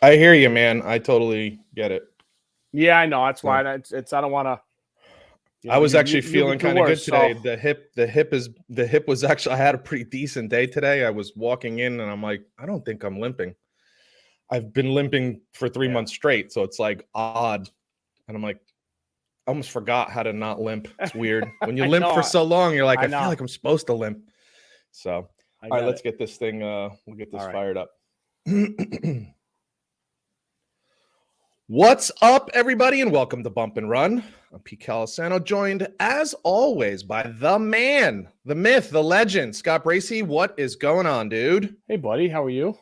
I hear you, man. I totally get it. Yeah, I know. That's why it's I don't want to. I was actually feeling kind of good today. So. The hip was actually, I had a pretty decent day today. I was walking in and I'm like, I don't think I'm limping. I've been limping for 3 months straight. So it's like odd. And I'm like, I almost forgot how to not limp. It's weird. When you limp for so long, you're like, I feel like I'm supposed to limp. So, all right, let's get this thing, we'll get this fired up. What's up, everybody, and welcome to Bump and Run. I'm Pete Calisano, joined, as always, by the man, the myth, the legend, Scott Bracey. What is going on, dude? Hey, buddy. How are you?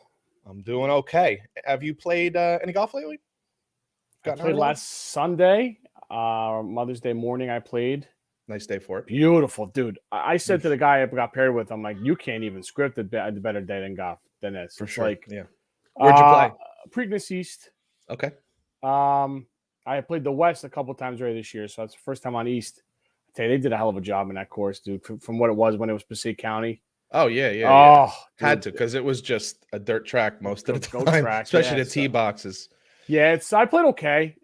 I'm doing okay. Have you played any golf lately? I played last Sunday. Mother's Day morning, I played. Nice day for it. Beautiful, dude. I said to the guy I got paired with, I'm like, you can't even script a better day than golf than this. For sure. Like, yeah. Where'd you play? Preakness East. Okay. I played the West a couple times already this year, so that's the first time on East. I tell you, they did a hell of a job in that course, dude. From what it was when it was Passaic County. Oh yeah. Had to, because it was just a dirt track most of the time, especially the tee boxes. Yeah, I played okay.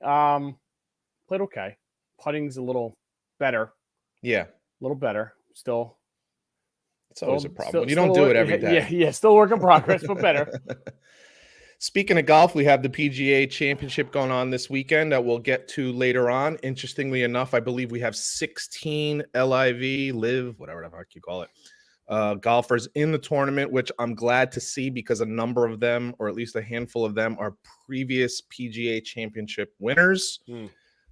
Putting's a little better. Yeah, a little better. Still, it's always a problem when you don't do it every day. Yeah, still work in progress, but better. Speaking of golf, we have the PGA Championship going on this weekend that we'll get to later on. Interestingly enough, I believe we have 16 live, whatever the heck you call it, golfers in the tournament, which I'm glad to see because a number of them, or at least a handful of them, are previous PGA Championship winners.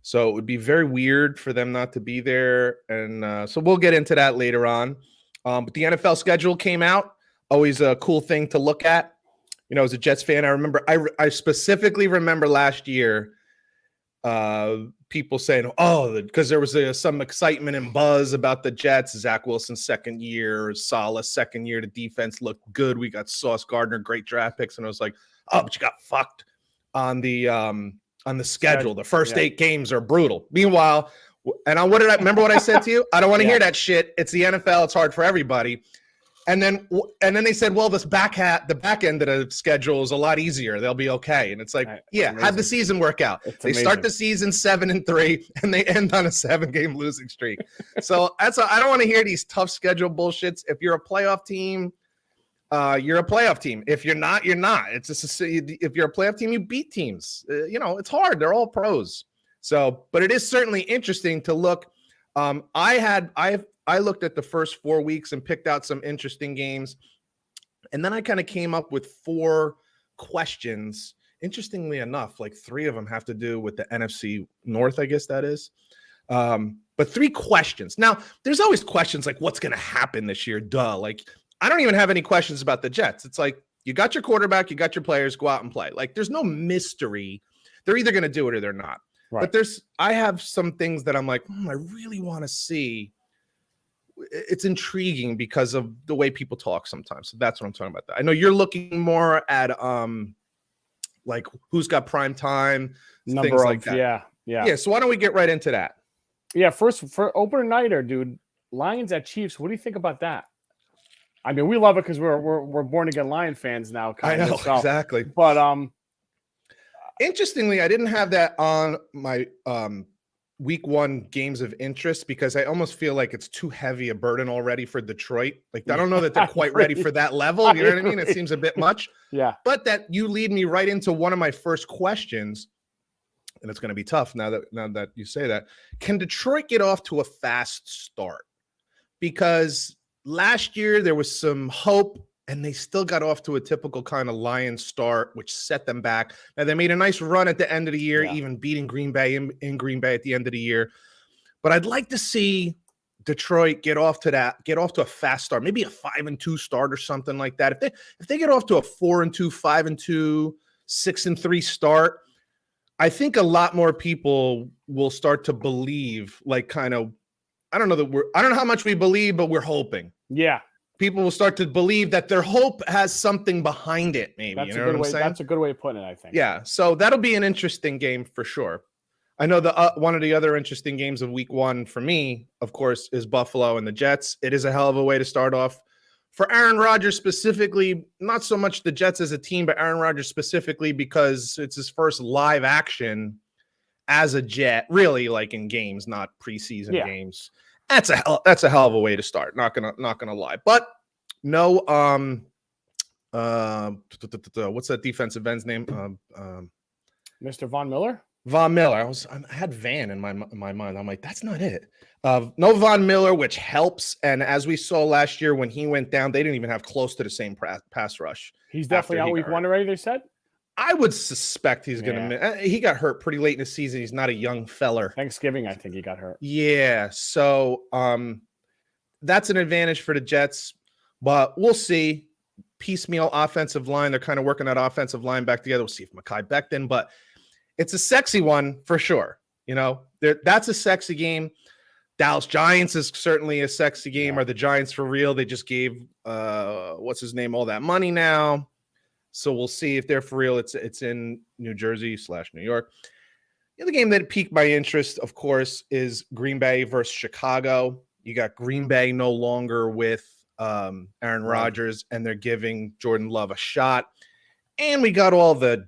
So it would be very weird for them not to be there. And so we'll get into that later on. But the NFL schedule came out. Always a cool thing to look at. You know, as a Jets fan, I remember, I specifically remember last year people saying, oh, because there was some excitement and buzz about the Jets. Zach Wilson's second year, Saleh's second year. The defense looked good. We got Sauce Gardner, great draft picks. And I was like, oh, but you got fucked on the schedule. The first 8 games are brutal. Meanwhile, and what did I remember what I said to you? I don't want to hear that shit. It's the NFL. It's hard for everybody. And then they said, well, the back end of the schedule is a lot easier. They'll be okay. And it's like, how'd the season work out? They start the season 7-3 and they end on a 7-game losing streak. So I don't want to hear these tough schedule bullshits. If you're a playoff team, you're a playoff team. If you're not, you're not. It's just if you're a playoff team, you beat teams. It's hard. They're all pros. So, but it is certainly interesting to look. I looked at the first 4 weeks and picked out some interesting games. And then I kind of came up with 4 questions. Interestingly enough, like 3 of them have to do with the NFC North, I guess that is. But 3 questions. Now, there's always questions like what's going to happen this year? Duh. Like, I don't even have any questions about the Jets. It's like, you got your quarterback, you got your players, go out and play. Like, there's no mystery. They're either going to do it or they're not. Right. But I have some things that I'm like, I really want to see. It's intriguing because of the way people talk sometimes. So that's what I'm talking about. I know you're looking more at like who's got prime time, things like that. Yeah. So why don't we get right into that? Yeah. First, for opener nighter, dude, Lions at Chiefs. What do you think about that? I mean, we love it because we're born again Lion fans now. I know exactly. But interestingly, I didn't have that on my week 1 games of interest because I almost feel like it's too heavy a burden already for Detroit. Like, I don't know that they're quite ready for that level. You know what I mean? It seems a bit much. Yeah. But that you lead me right into one of my first questions, and it's going to be tough now that you say that. Can Detroit get off to a fast start? Because last year there was some hope and they still got off to a typical kind of Lions start, which set them back. Now, they made a nice run at the end of the year, even beating Green Bay in Green Bay at the end of the year. But I'd like to see Detroit get off to a fast start, maybe a 5-2 start or something like that. If they get off to a 4-2, 5-2, 6-3 start, I think a lot more people will start to believe, like, kind of, I don't know how much we believe, but we're hoping. Yeah. People will start to believe that their hope has something behind it, maybe. That's a good way. That's a good way of putting it, I think. Yeah, so that'll be an interesting game for sure. I know one of the other interesting games of week 1 for me, of course, is Buffalo and the Jets. It is a hell of a way to start off For Aaron Rodgers specifically, not so much the Jets as a team, but Aaron Rodgers specifically because it's his first live action as a Jet, really like in games, not preseason games. That's a hell of a way to start. Not gonna lie. But no, what's that defensive end's name? Mr. Von Miller. Von Miller. I had Van in my mind. I'm like, that's not it. No Von Miller, which helps. And as we saw last year when he went down, they didn't even have close to the same pass rush. He's definitely out week 1 already, they said? I would suspect he's going to – he got hurt pretty late in the season. He's not a young feller. Thanksgiving, I think he got hurt. Yeah, so that's an advantage for the Jets. But we'll see. Piecemeal offensive line. They're kind of working that offensive line back together. We'll see if Mekhi Becton. But it's a sexy one for sure. You know, that's a sexy game. Dallas Giants is certainly a sexy game. Yeah. Are the Giants for real? They just gave what's his name all that money now. So we'll see if they're for real. It's in New Jersey / New York. The other game that piqued my interest, of course, is Green Bay versus Chicago. You got Green Bay no longer with Aaron Rodgers, and they're giving Jordan Love a shot. And we got all the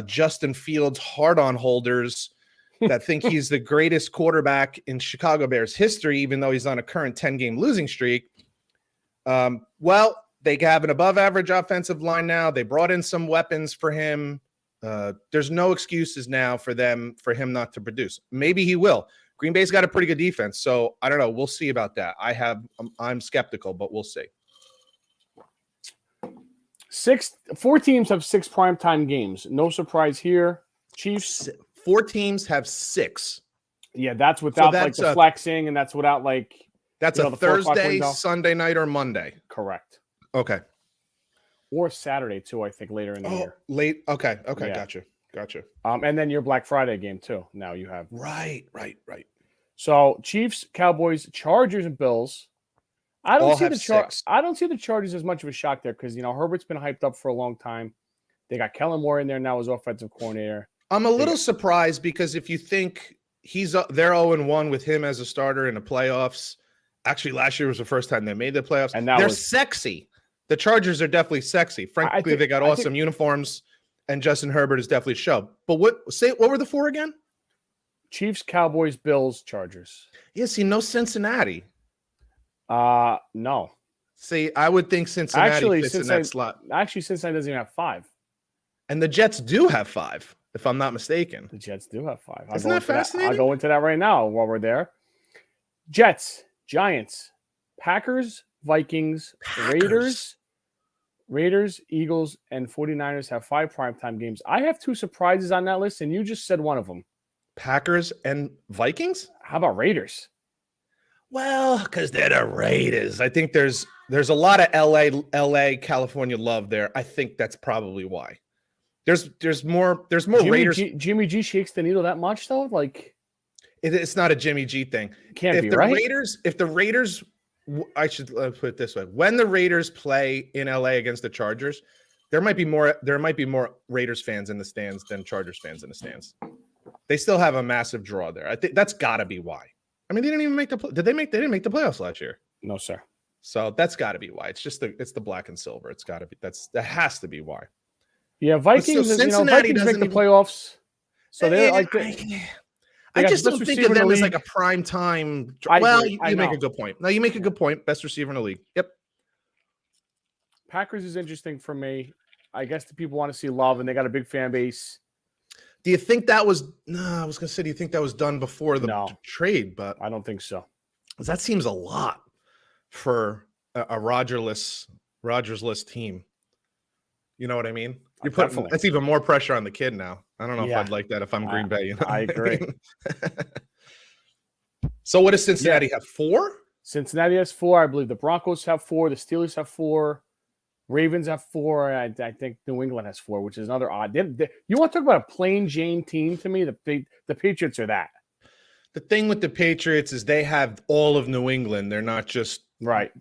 Justin Fields hard-on holders that think he's the greatest quarterback in Chicago Bears history, even though he's on a current 10-game losing streak. Well, they have an above-average offensive line now. They brought in some weapons for him. There's no excuses now for him not to produce. Maybe he will. Green Bay's got a pretty good defense, so I don't know. We'll see about that. I'm skeptical, but we'll see. 4 teams have 6 primetime games. No surprise here. Chiefs. 4 teams have 6. Yeah, that's without the flexing, and that's without that's a Thursday, Sunday night, or Monday. Correct. Okay. Or Saturday too, I think, later in the year. Late. Okay. Yeah. Gotcha. And then your Black Friday game too. Now you have right. So Chiefs, Cowboys, Chargers, and Bills. I don't see the Chargers as much of a shock there because Herbert's been hyped up for a long time. They got Kellen Moore in there now as offensive coordinator. I'm a little surprised because if you think they're 0-1 with him as a starter in the playoffs. Actually, last year was the first time they made the playoffs. And they're sexy. The Chargers are definitely sexy. Frankly, they got awesome uniforms, and Justin Herbert is definitely a show. But what were the 4 again? Chiefs, Cowboys, Bills, Chargers. Yeah, see, no Cincinnati. No. See, I would think Cincinnati fits in that slot. Actually, Cincinnati doesn't even have 5. And the Jets do have 5, if I'm not mistaken. The Jets do have 5. Isn't that fascinating? I'll go into that right now while we're there. Jets, Giants, Packers, Vikings, Raiders, Eagles, and 49ers have 5 primetime games. I have 2 surprises on that list, and you just said one of them. Packers and Vikings? How about Raiders? Well, because they're the Raiders. I think there's a lot of LA, California love there. I think that's probably why. There's more Raiders. Jimmy G shakes the needle that much though? It's not a Jimmy G thing. Can't be right. If the Raiders, I should put it this way: when the Raiders play in LA against the Chargers, there might be more Raiders fans in the stands than Chargers fans in the stands. They still have a massive draw there. I think that's got to be why. I mean, they didn't even make the. They didn't make the playoffs last year. No, sir. So that's got to be why. It's just the black and silver. It's got to be. That has to be why. Yeah, Vikings. Vikings make the playoffs. So they're like. I just don't think of them as like a prime time. You make a good point. No, you make a good point. Best receiver in the league. Yep. Packers is interesting for me. I guess the people want to see Love, and they got a big fan base. Do you think that was? No, I was going to say, do you think that was done before the trade? But I don't think so. That seems a lot for a Rodgers-less team. You know what I mean? That's even more pressure on the kid now. I don't know if I'd like that if I'm Green Bay. I agree. So what does Cincinnati have? 4? Cincinnati has 4. I believe the Broncos have 4. The Steelers have 4. Ravens have 4. I think New England has 4, which is another odd. You want to talk about a plain Jane team to me? The Patriots are that. The thing with the Patriots is they have all of New England. They're not just right.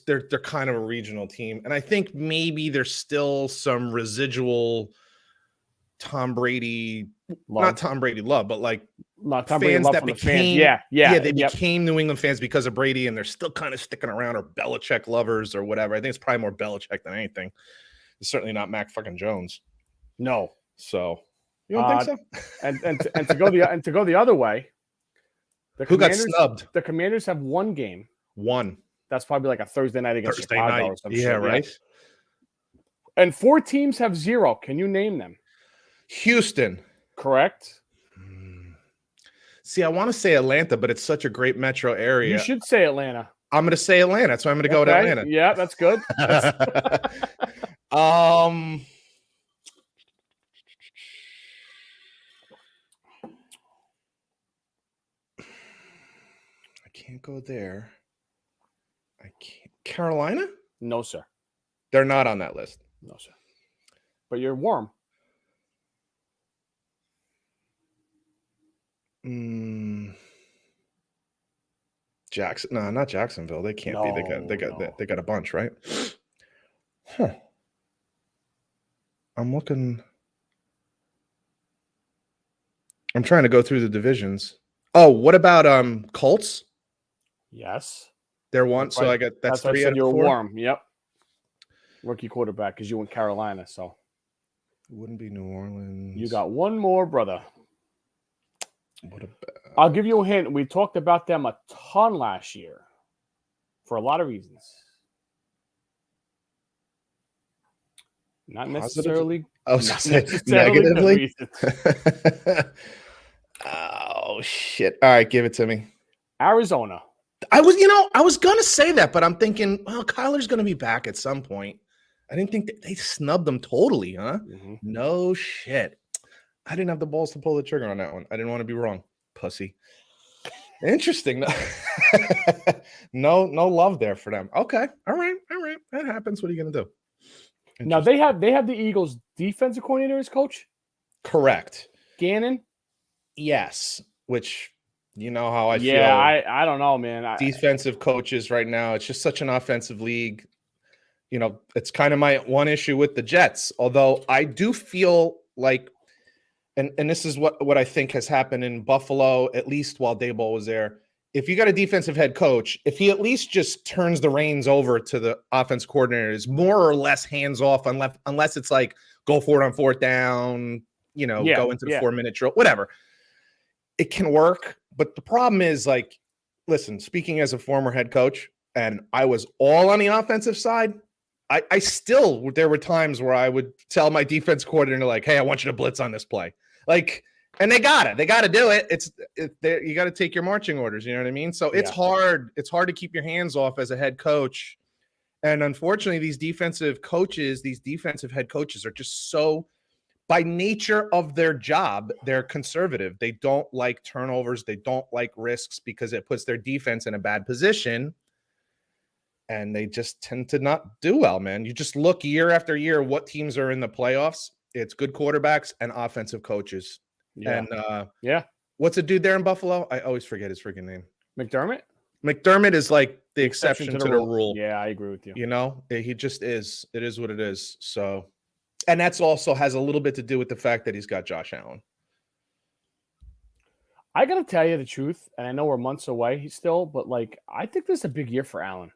They're kind of a regional team, and I think maybe there's still some residual Tom Brady, Love. not Tom Brady love, but like Not Tom Brady love that from the became, fans. Yeah, they became New England fans because of Brady, and they're still kind of sticking around, or Belichick lovers or whatever. I think it's probably more Belichick than anything. It's certainly not Mac fucking Jones. No. So you don't think so? And to go the other way, who got snubbed? The Commanders have one game. One. That's probably like a Thursday night against Chicago or some shit. Yeah, right. And 4 teams have 0. Can you name them? Houston. Correct. See, I want to say Atlanta, but it's such a great metro area. You should say Atlanta. I'm going to say Atlanta, so I'm going to go with Atlanta. Yeah, that's good. I can't go there. I can't. Carolina? No, sir. They're not on that list. No, sir. But you're warm. Jackson? No, not Jacksonville. They can't be. They got a bunch, right? Huh. I'm looking. I'm trying to go through the divisions. Oh, what about Colts? Yes. They're one. So I got that's 3 out of 4. You're warm. Yep. Rookie quarterback because you in Carolina, so it wouldn't be New Orleans. You got one more, brother. What about? I'll give you a hint. We talked about them a ton last year for a lot of reasons. Not necessarily. Negatively. Oh shit! All right, give it to me. Arizona. I was gonna say that, but I'm thinking, well, Kyler's gonna be back at some point. I didn't think they snubbed them totally, huh? Mm-hmm. No shit. I didn't have the balls to pull the trigger on that one. I didn't want to be wrong, pussy. Interesting. No love there for them. Okay, all right. That happens. What are you gonna do? Now they have the Eagles defensive coordinator as coach. Correct. Gannon. Yes, which you know how I feel. Yeah, I don't know, man. Defensive coaches right now, it's just such an offensive league. You know, it's kind of my one issue with the Jets. Although I do feel like, and this is what I think has happened in Buffalo, at least while Daboll was there. If you got a defensive head coach, if he at least just turns the reins over to the offense coordinator, is more or less hands off, unless it's like go for it on 4th down, go into the 4-minute drill, whatever. It can work, but the problem is, like, listen, speaking as a former head coach, and I was all on the offensive side, I still, there were times where I would tell my defense coordinator, like, hey, I want you to blitz on this play. Like, and they got to do it. You got to take your marching orders. You know what I mean? So it's hard. It's hard to keep your hands off as a head coach. And unfortunately, these defensive head coaches are just so, by nature of their job, they're conservative. They don't like turnovers. They don't like risks because it puts their defense in a bad position. And they just tend to not do well, man. You just look year after year what teams are in the playoffs. It's good quarterbacks and offensive coaches. Yeah. And what's a dude there in Buffalo? I always forget his freaking name. McDermott? McDermott is like the exception to the rule. Yeah, I agree with you. You know, he just is. It is what it is. So, and that's also has a little bit to do with the fact that he's got Josh Allen. I got to tell you the truth, and I know we're months away still, but like, I think this is a big year for Allen.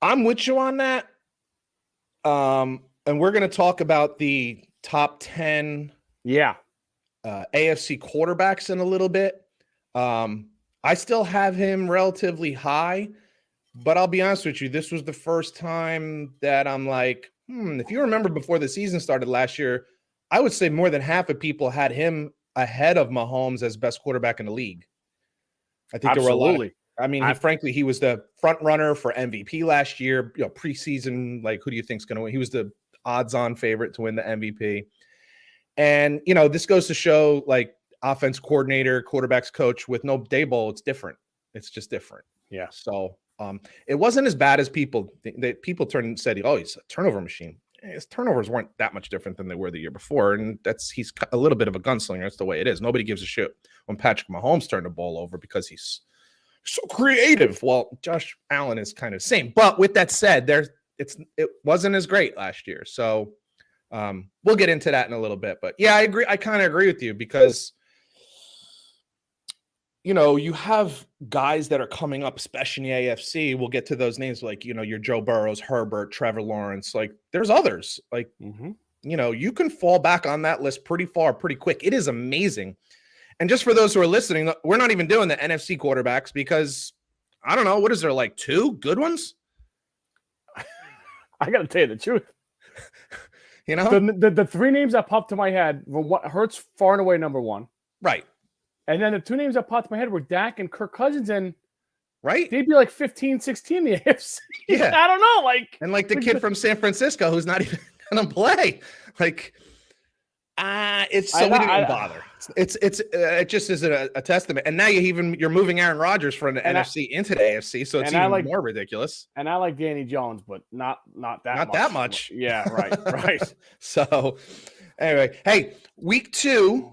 I'm with you on that. And we're going to talk about the top 10 AFC quarterbacks in a little bit. I still have him relatively high, but I'll be honest with you, this was the first time that I'm like, if you remember before the season started last year, I would say more than half of people had him ahead of Mahomes as best quarterback in the league. I think there were a lot. I mean, frankly, he was the front runner for MVP last year. Preseason, like, who do you think's going to win? He was the odds-on favorite to win the MVP. And, this goes to show, like, offense coordinator, quarterbacks coach with no Daboll, it's different. It's just different. Yeah. So it wasn't as bad as people said, oh, he's a turnover machine. His turnovers weren't that much different than they were the year before. And he's a little bit of a gunslinger. That's the way it is. Nobody gives a shit when Patrick Mahomes turned the ball over because he's so creative. Well, Josh Allen is kind of the same. But with that said, it wasn't as great last year. So We'll get into that in a little bit, but yeah, I agree. I kind of agree with you because, you have guys that are coming up, especially in the AFC. We'll get to those names like, your Joe Burrows, Herbert, Trevor Lawrence. Like there's others like, you can fall back on that list pretty far, pretty quick. It is amazing. And just for those who are listening, we're not even doing the NFC quarterbacks because I don't know. What is there, like 2 good ones? I got to tell you the truth. The 3 names that popped to my head were what Hurts far and away number 1. Right. And then the 2 names that popped to my head were Dak and Kirk Cousins. And right. They'd be like 15, 16 in the AFC. Yeah. I don't know. And the kid from San Francisco who's not even going to play. It's so we didn't even bother. It just is a testament. And now you're moving Aaron Rodgers from the NFC into the AFC, so it's even more ridiculous. And I like Danny Jones, but not that much. Yeah, right. So anyway, hey, week 2,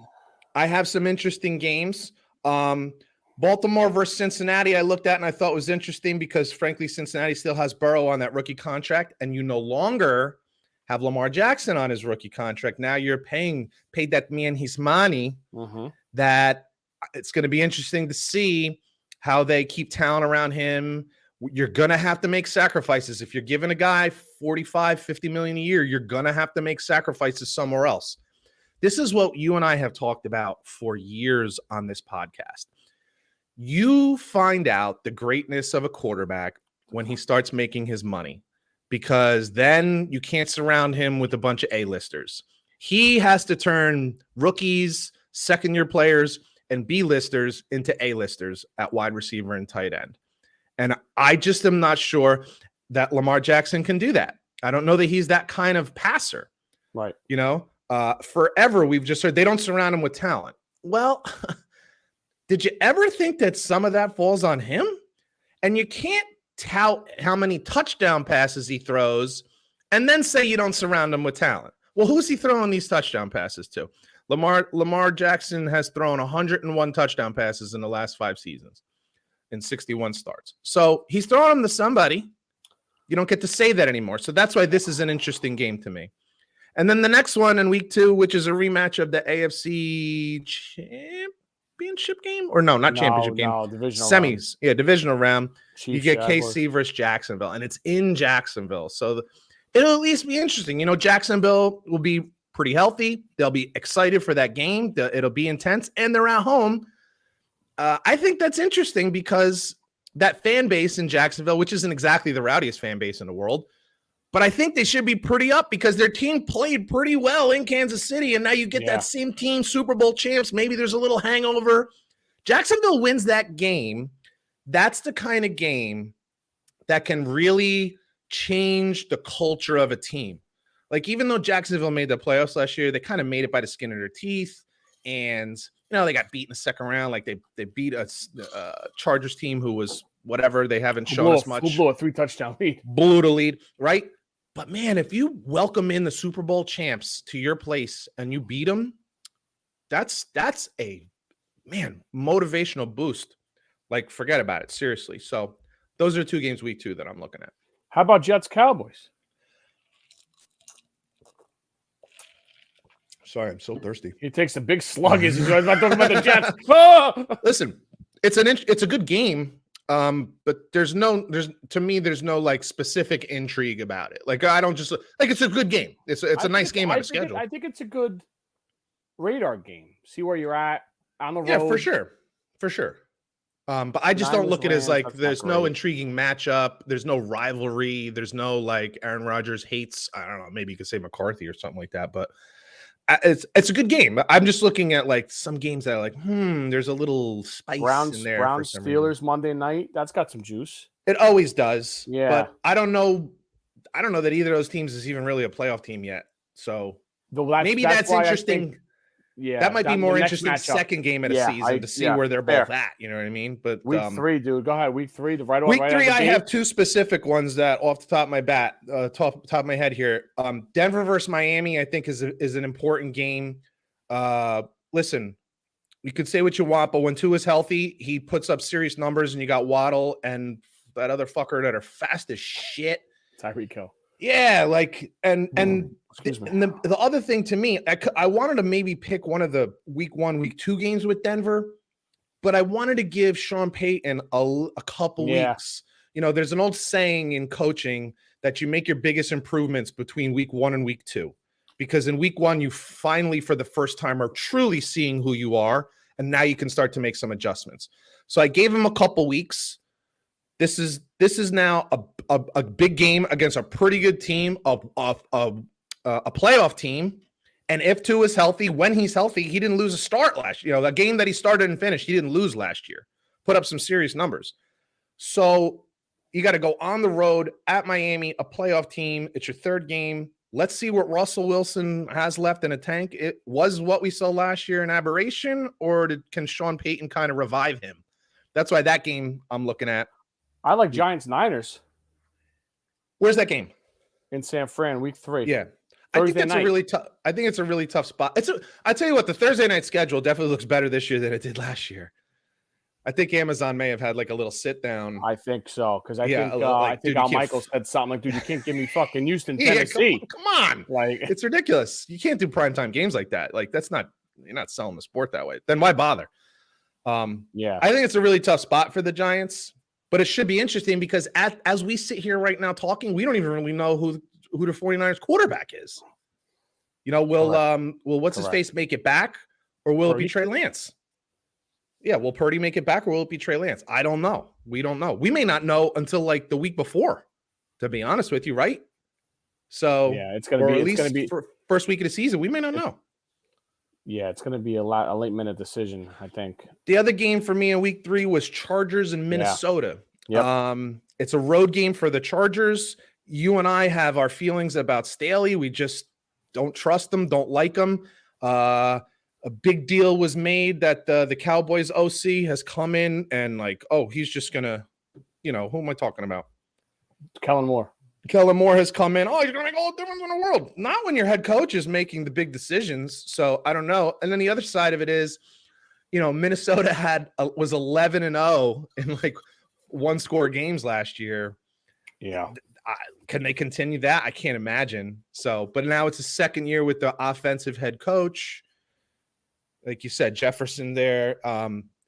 I have some interesting games. Baltimore versus Cincinnati, I looked at and I thought was interesting because frankly, Cincinnati still has Burrow on that rookie contract, and you no longer have Lamar Jackson on his rookie contract. Now you're paid that man his money. That it's going to be interesting to see how they keep talent around him. You're going to have to make sacrifices. If you're giving a guy 45, 50 million a year, you're going to have to make sacrifices somewhere else. This is what you and I have talked about for years on this podcast. You find out the greatness of a quarterback when he starts making his money, because then you can't surround him with a bunch of A-listers. He has to turn rookies, second-year players, and B-listers into A-listers at wide receiver and tight end. And I just am not sure that Lamar Jackson can do that. I don't know that he's that kind of passer. Right. Forever we've just heard they don't surround him with talent. Well, did you ever think that some of that falls on him? And you can't tout how many touchdown passes he throws and then say you don't surround him with talent. Well, who's he throwing these touchdown passes to? Lamar Jackson has thrown 101 touchdown passes in the last 5 seasons in 61 starts. So he's throwing them to somebody. You don't get to say that anymore. So that's why this is an interesting game to me. And then the next one in week 2, which is a rematch of the AFC championship game, or not championship game, divisional semis. Round. Yeah, divisional round. Chiefs, you get KC versus Jacksonville, and it's in Jacksonville. So it'll at least be interesting. Jacksonville will be pretty healthy. They'll be excited for that game. It'll be intense, and they're at home. I think that's interesting because that fan base in Jacksonville, which isn't exactly the rowdiest fan base in the world, but I think they should be pretty up because their team played pretty well in Kansas City, and now you get that same team, Super Bowl champs. Maybe there's a little hangover. Jacksonville wins that game. That's the kind of game that can really change the culture of a team. Even though Jacksonville made the playoffs last year, they kind of made it by the skin of their teeth, and they got beat in the second round. They beat a Chargers team who was whatever. They haven't shown us much. Who blew a 3-touchdown lead? Blew the lead, right? But man, if you welcome in the Super Bowl champs to your place and you beat them, that's a motivational boost. Forget about it, seriously. So those are 2 games week 2 that I'm looking at. How about Jets Cowboys? Sorry, I'm so thirsty. He takes a big slug as he's talking about the Jets. Oh! Listen, it's a good game. But there's no specific intrigue about it. I don't just it's a good game. It's a nice game on the schedule. I think it's a good radar game. See where you're at on the road. Yeah, for sure. But I just don't look at it as there's no intriguing matchup. There's no rivalry. There's no Aaron Rodgers hates. I don't know. Maybe you could say McCarthy or something like that. But it's a good game. I'm just looking at some games that are there's a little spice in there. Browns Steelers Monday night. That's got some juice. It always does. Yeah. But I don't know that either of those teams is even really a playoff team yet. So maybe that's interesting. That might be more interesting second game of the season to see where they're both at. You know what I mean? But week 3, dude. Go ahead. Week 3. Week 3, I have 2 specific ones that off the top of my top of my head here. Denver versus Miami, I think is an important game. Listen, you could say what you want, but when Tua is healthy, he puts up serious numbers, and you got Waddle and that other fucker that are fast as shit. Tyreek Hill. Yeah, like Excuse me. the other thing to me, I wanted to maybe pick one of the week 1, week 2 games with Denver, but I wanted to give Sean Payton a couple weeks. You know, there's an old saying in coaching that you make your biggest improvements between week 1 and week 2, because in week 1 you finally, for the first time, are truly seeing who you are, and now you can start to make some adjustments. So I gave him a couple weeks. This is now a big game against a pretty good team, a playoff team. And if Tua is healthy, when he's healthy, he didn't lose a start last year. You know, the game that he started and finished, he didn't lose last year. Put up some serious numbers. So you got to go on the road at Miami, a playoff team. It's your third game. Let's see what Russell Wilson has left in a tank. It was what we saw last year an aberration, or can Sean Payton kind of revive him? That's why that game I'm looking at. I like Giants-Niners. Where's that game? In San Fran, week 3. Yeah. Thursday I think it's night. a really tough. I think it's a really tough spot. I tell you what, the Thursday night schedule definitely looks better this year than it did last year. I think Amazon may have had like a little sit down. I think so, because I think Al Michaels said something like, "Dude, you can't give me fucking Houston, Tennessee." Come on, like it's ridiculous. You can't do primetime games like that. Like you're not selling the sport that way. Then why bother? Yeah, I think it's a really tough spot for the Giants, but it should be interesting because as we sit here right now talking, we don't even really know who the 49ers quarterback is. You know, will what's his face make it back, or will it be Trey Lance? Yeah, will Purdy make it back, or will it be Trey Lance? I don't know. We don't know. We may not know until like the week before, to be honest with you, right? So yeah, it's gonna be for first week of the season. We may not know. Yeah, it's gonna be a late minute decision, I think. The other game for me in week 3 was Chargers and Minnesota. Yeah. Yep. It's a road game for the Chargers. You and I have our feelings about Staley. We just don't trust them, don't like them. A big deal was made that the Cowboys OC has come in and like, oh, he's just gonna, who am I talking about? Kellen Moore. Kellen Moore has come in. Oh, you're gonna make all the difference in the world. Not when your head coach is making the big decisions. So I don't know. And then the other side of it is, Minnesota was 11-0 in like one score games last year. Yeah. Can they continue that? I can't imagine. So, but now it's a second year with the offensive head coach. Like you said, Jefferson there.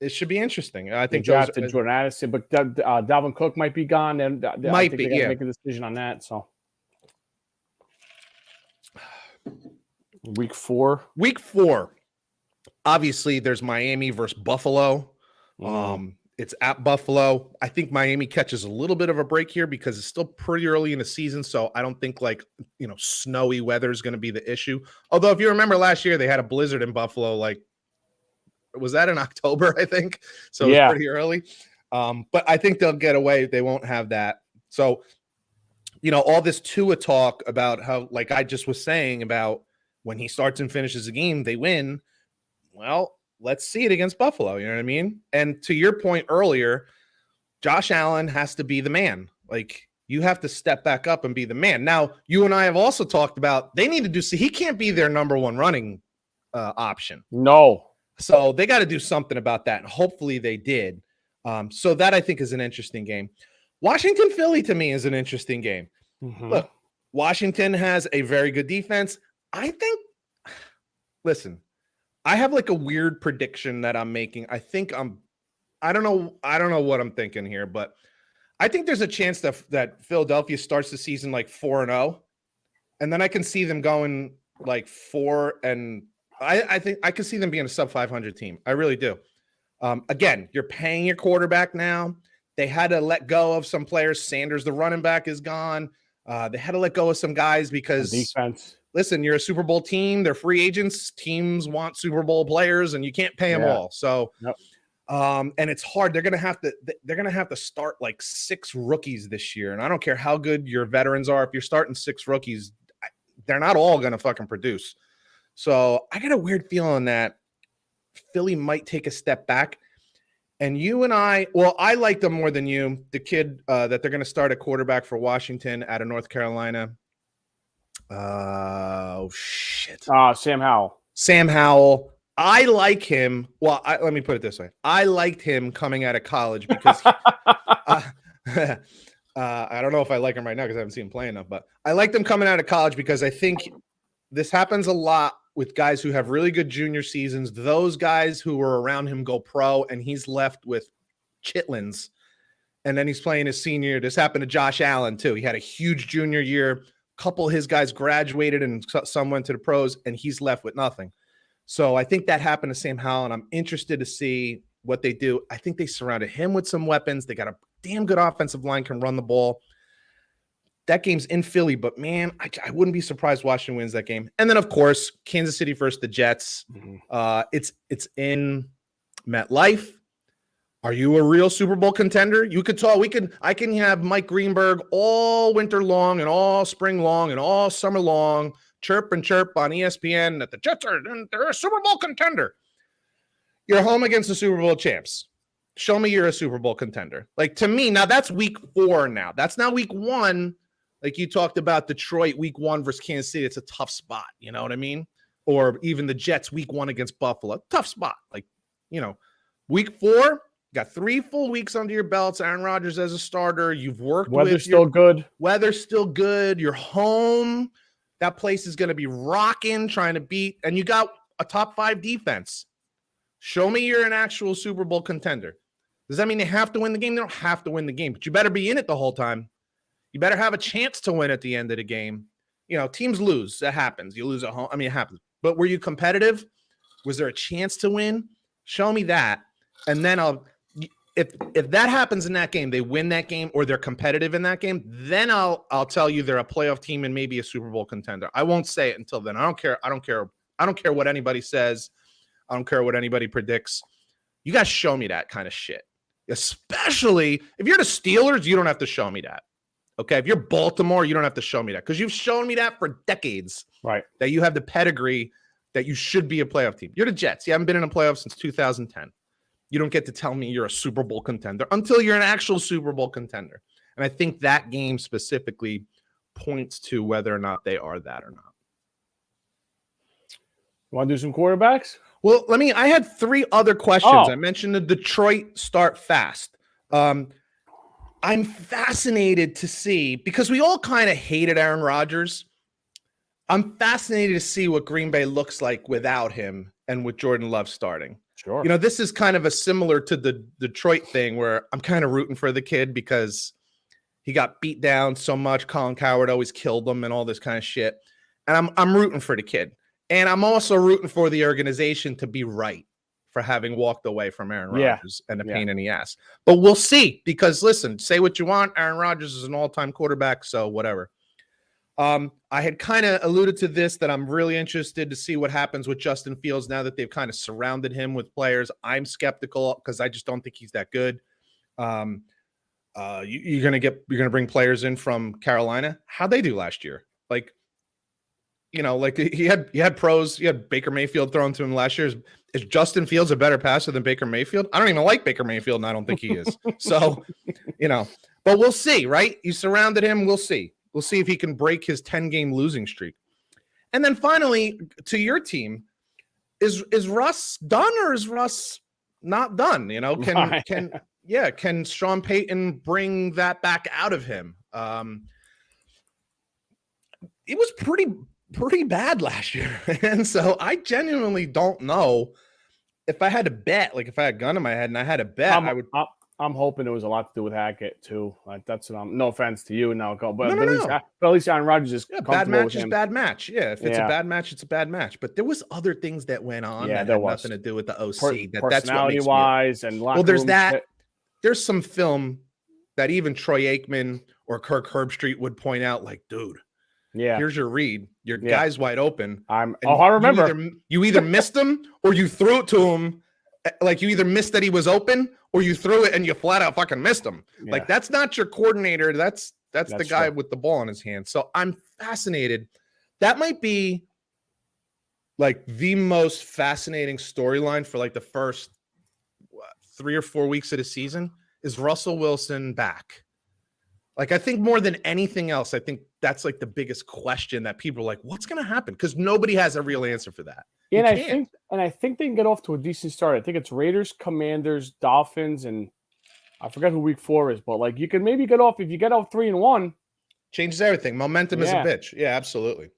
It should be interesting. I think drafted Jordan Addison, but Dalvin Cook might be gone, and they got to make a decision on that. So, week 4. Obviously, there's Miami versus Buffalo. It's at Buffalo. I think Miami catches a little bit of a break here because it's still pretty early in the season. So I don't think snowy weather is going to be the issue. Although if you remember last year, they had a blizzard in Buffalo. Like, was that in October, I think? So it was pretty early. But I think they'll get away. They won't have that. So, all this Tua talk about how, like I just was saying about when he starts and finishes a game, they win. Well, let's see it against Buffalo. You know what I mean? And to your point earlier, Josh Allen has to be the man. Like, you have to step back up and be the man. Now, you and I have also talked about they need to he can't be their number one running option. No. So they got to do something about that. And hopefully they did. So that I think is an interesting game. Washington-Philly to me is an interesting game. Mm-hmm. Look, Washington has a very good defense. Listen, I have like a weird prediction that I'm making. I don't know what I'm thinking here, but I think there's a chance that Philadelphia starts the season like 4-0, and then I can see them going like 4, and I think I can see them being a sub 500 team. I really do. Again, you're paying your quarterback now. They had to let go of some players. Sanders, the running back, is gone. They had to let go of some guys because defense. Listen, you're a Super Bowl team. They're free agents. Teams want Super Bowl players, and you can't pay them all. So, and it's hard. They're gonna have to start like 6 rookies this year. And I don't care how good your veterans are. If you're starting 6 rookies, they're not all gonna fucking produce. So I got a weird feeling that Philly might take a step back. And you and I like them more than you. The kid that they're gonna start at quarterback for Washington out of North Carolina. Sam Howell. I like him. Well, let me put it this way. I liked him coming out of college because I don't know if I like him right now because I haven't seen him play enough, but I like them coming out of college because I think this happens a lot with guys who have really good junior seasons. Those guys who were around him go pro, and he's left with chitlins. And then he's playing his senior year. This happened to Josh Allen, too. He had a huge junior year. A couple of his guys graduated, and some went to the pros, and he's left with nothing. So I think that happened to Sam Howell, and I'm interested to see what they do. I think they surrounded him with some weapons. They got a damn good offensive line, can run the ball. That game's in Philly, but man, I wouldn't be surprised Washington wins that game. And then, of course, Kansas City versus the Jets. It's in MetLife. Are you a real Super Bowl contender? You could talk. I can have Mike Greenberg all winter long and all spring long and all summer long chirp and chirp on ESPN that the Jets they're a Super Bowl contender. You're home against the Super Bowl champs. Show me you're a Super Bowl contender. Like, to me, now that's week 4 now. That's not week 1. Like you talked about Detroit week 1 versus Kansas City. It's a tough spot. You know what I mean? Or even the Jets week 1 against Buffalo. Tough spot. Like, week 4, got 3 full weeks under your belts. Aaron Rodgers as a starter. You've worked Weather's still good. Weather's still good. You're home. That place is going to be rocking, trying to beat. And you got a top 5 defense. Show me you're an actual Super Bowl contender. Does that mean they have to win the game? They don't have to win the game, but you better be in it the whole time. You better have a chance to win at the end of the game. Teams lose. That happens. You lose at home. I mean, it happens. But were you competitive? Was there a chance to win? Show me that. And then if that happens in that game, they win that game or they're competitive in that game, then I'll tell you they're a playoff team and maybe a Super Bowl contender. I won't say it until then. I don't care what anybody says. I don't care what anybody predicts. You guys show me that kind of shit. Especially if you're the Steelers, you don't have to show me that. Okay, if you're Baltimore, you don't have to show me that because you've shown me that for decades. Right. That you have the pedigree that you should be a playoff team. You're the Jets. You haven't been in a playoff since 2010. You don't get to tell me you're a Super Bowl contender until you're an actual Super Bowl contender. And I think that game specifically points to whether or not they are that or not. Want to do some quarterbacks? Well, I had 3 other questions. I mentioned the Detroit start fast. I'm fascinated to see, because we all kind of hated Aaron Rodgers. I'm fascinated to see what Green Bay looks like without him and with Jordan Love starting. Sure. This is kind of a similar to the Detroit thing where I'm kind of rooting for the kid because he got beat down so much. Colin Cowherd always killed him and all this kind of shit. And I'm rooting for the kid. And I'm also rooting for the organization to be right for having walked away from Aaron Rodgers and a pain in the ass. But we'll see, because listen, say what you want. Aaron Rodgers is an all-time quarterback, so whatever. I had kind of alluded to this, that I'm really interested to see what happens with Justin Fields now that they've kind of surrounded him with players. I'm skeptical because I just don't think he's that good. You're gonna bring players in from Carolina. How'd they do last year? Like he had pros. You had Baker Mayfield thrown to him last year. Is Justin Fields a better passer than Baker Mayfield? I don't even like Baker Mayfield, and I don't think he is. So, but we'll see, right? You surrounded him. We'll see. We'll see if he can break his 10-game losing streak. And then finally, to your team, is Russ done or is Russ not done? Can Sean Payton bring that back out of him? It was pretty bad last year. And so I genuinely don't know if I had to bet, like if I had a gun in my head and I had to bet, I'm hoping it was a lot to do with Hackett too. Like that's what no offense to you now, but no. At least Aaron Rodgers is bad match is bad match. Yeah, if it's a bad match, it's a bad match. But there was other things that went on that had nothing to do with the OC. Personality wise and there's that. There's some film that even Troy Aikman or Kirk Herbstreit would point out, like, dude, here's your read. Your guy's wide open. I remember. You either missed him or you threw it to him. Like you either missed that he was open or you threw it and you flat out fucking missed him. Yeah. Like that's not your coordinator. That's the guy with the ball in his hand. So I'm fascinated. That might be like the most fascinating storyline for like the first 3 or 4 weeks of the season is Russell Wilson back. Like, I think more than anything else, I think that's like the biggest question that people are like, what's going to happen? Because nobody has a real answer for that. Yeah, and I think they can get off to a decent start. I think it's Raiders, Commanders, Dolphins, and I forget who week 4 is, but like you can maybe get off if you get off 3-1. Changes everything. Momentum is a bitch. Yeah, absolutely.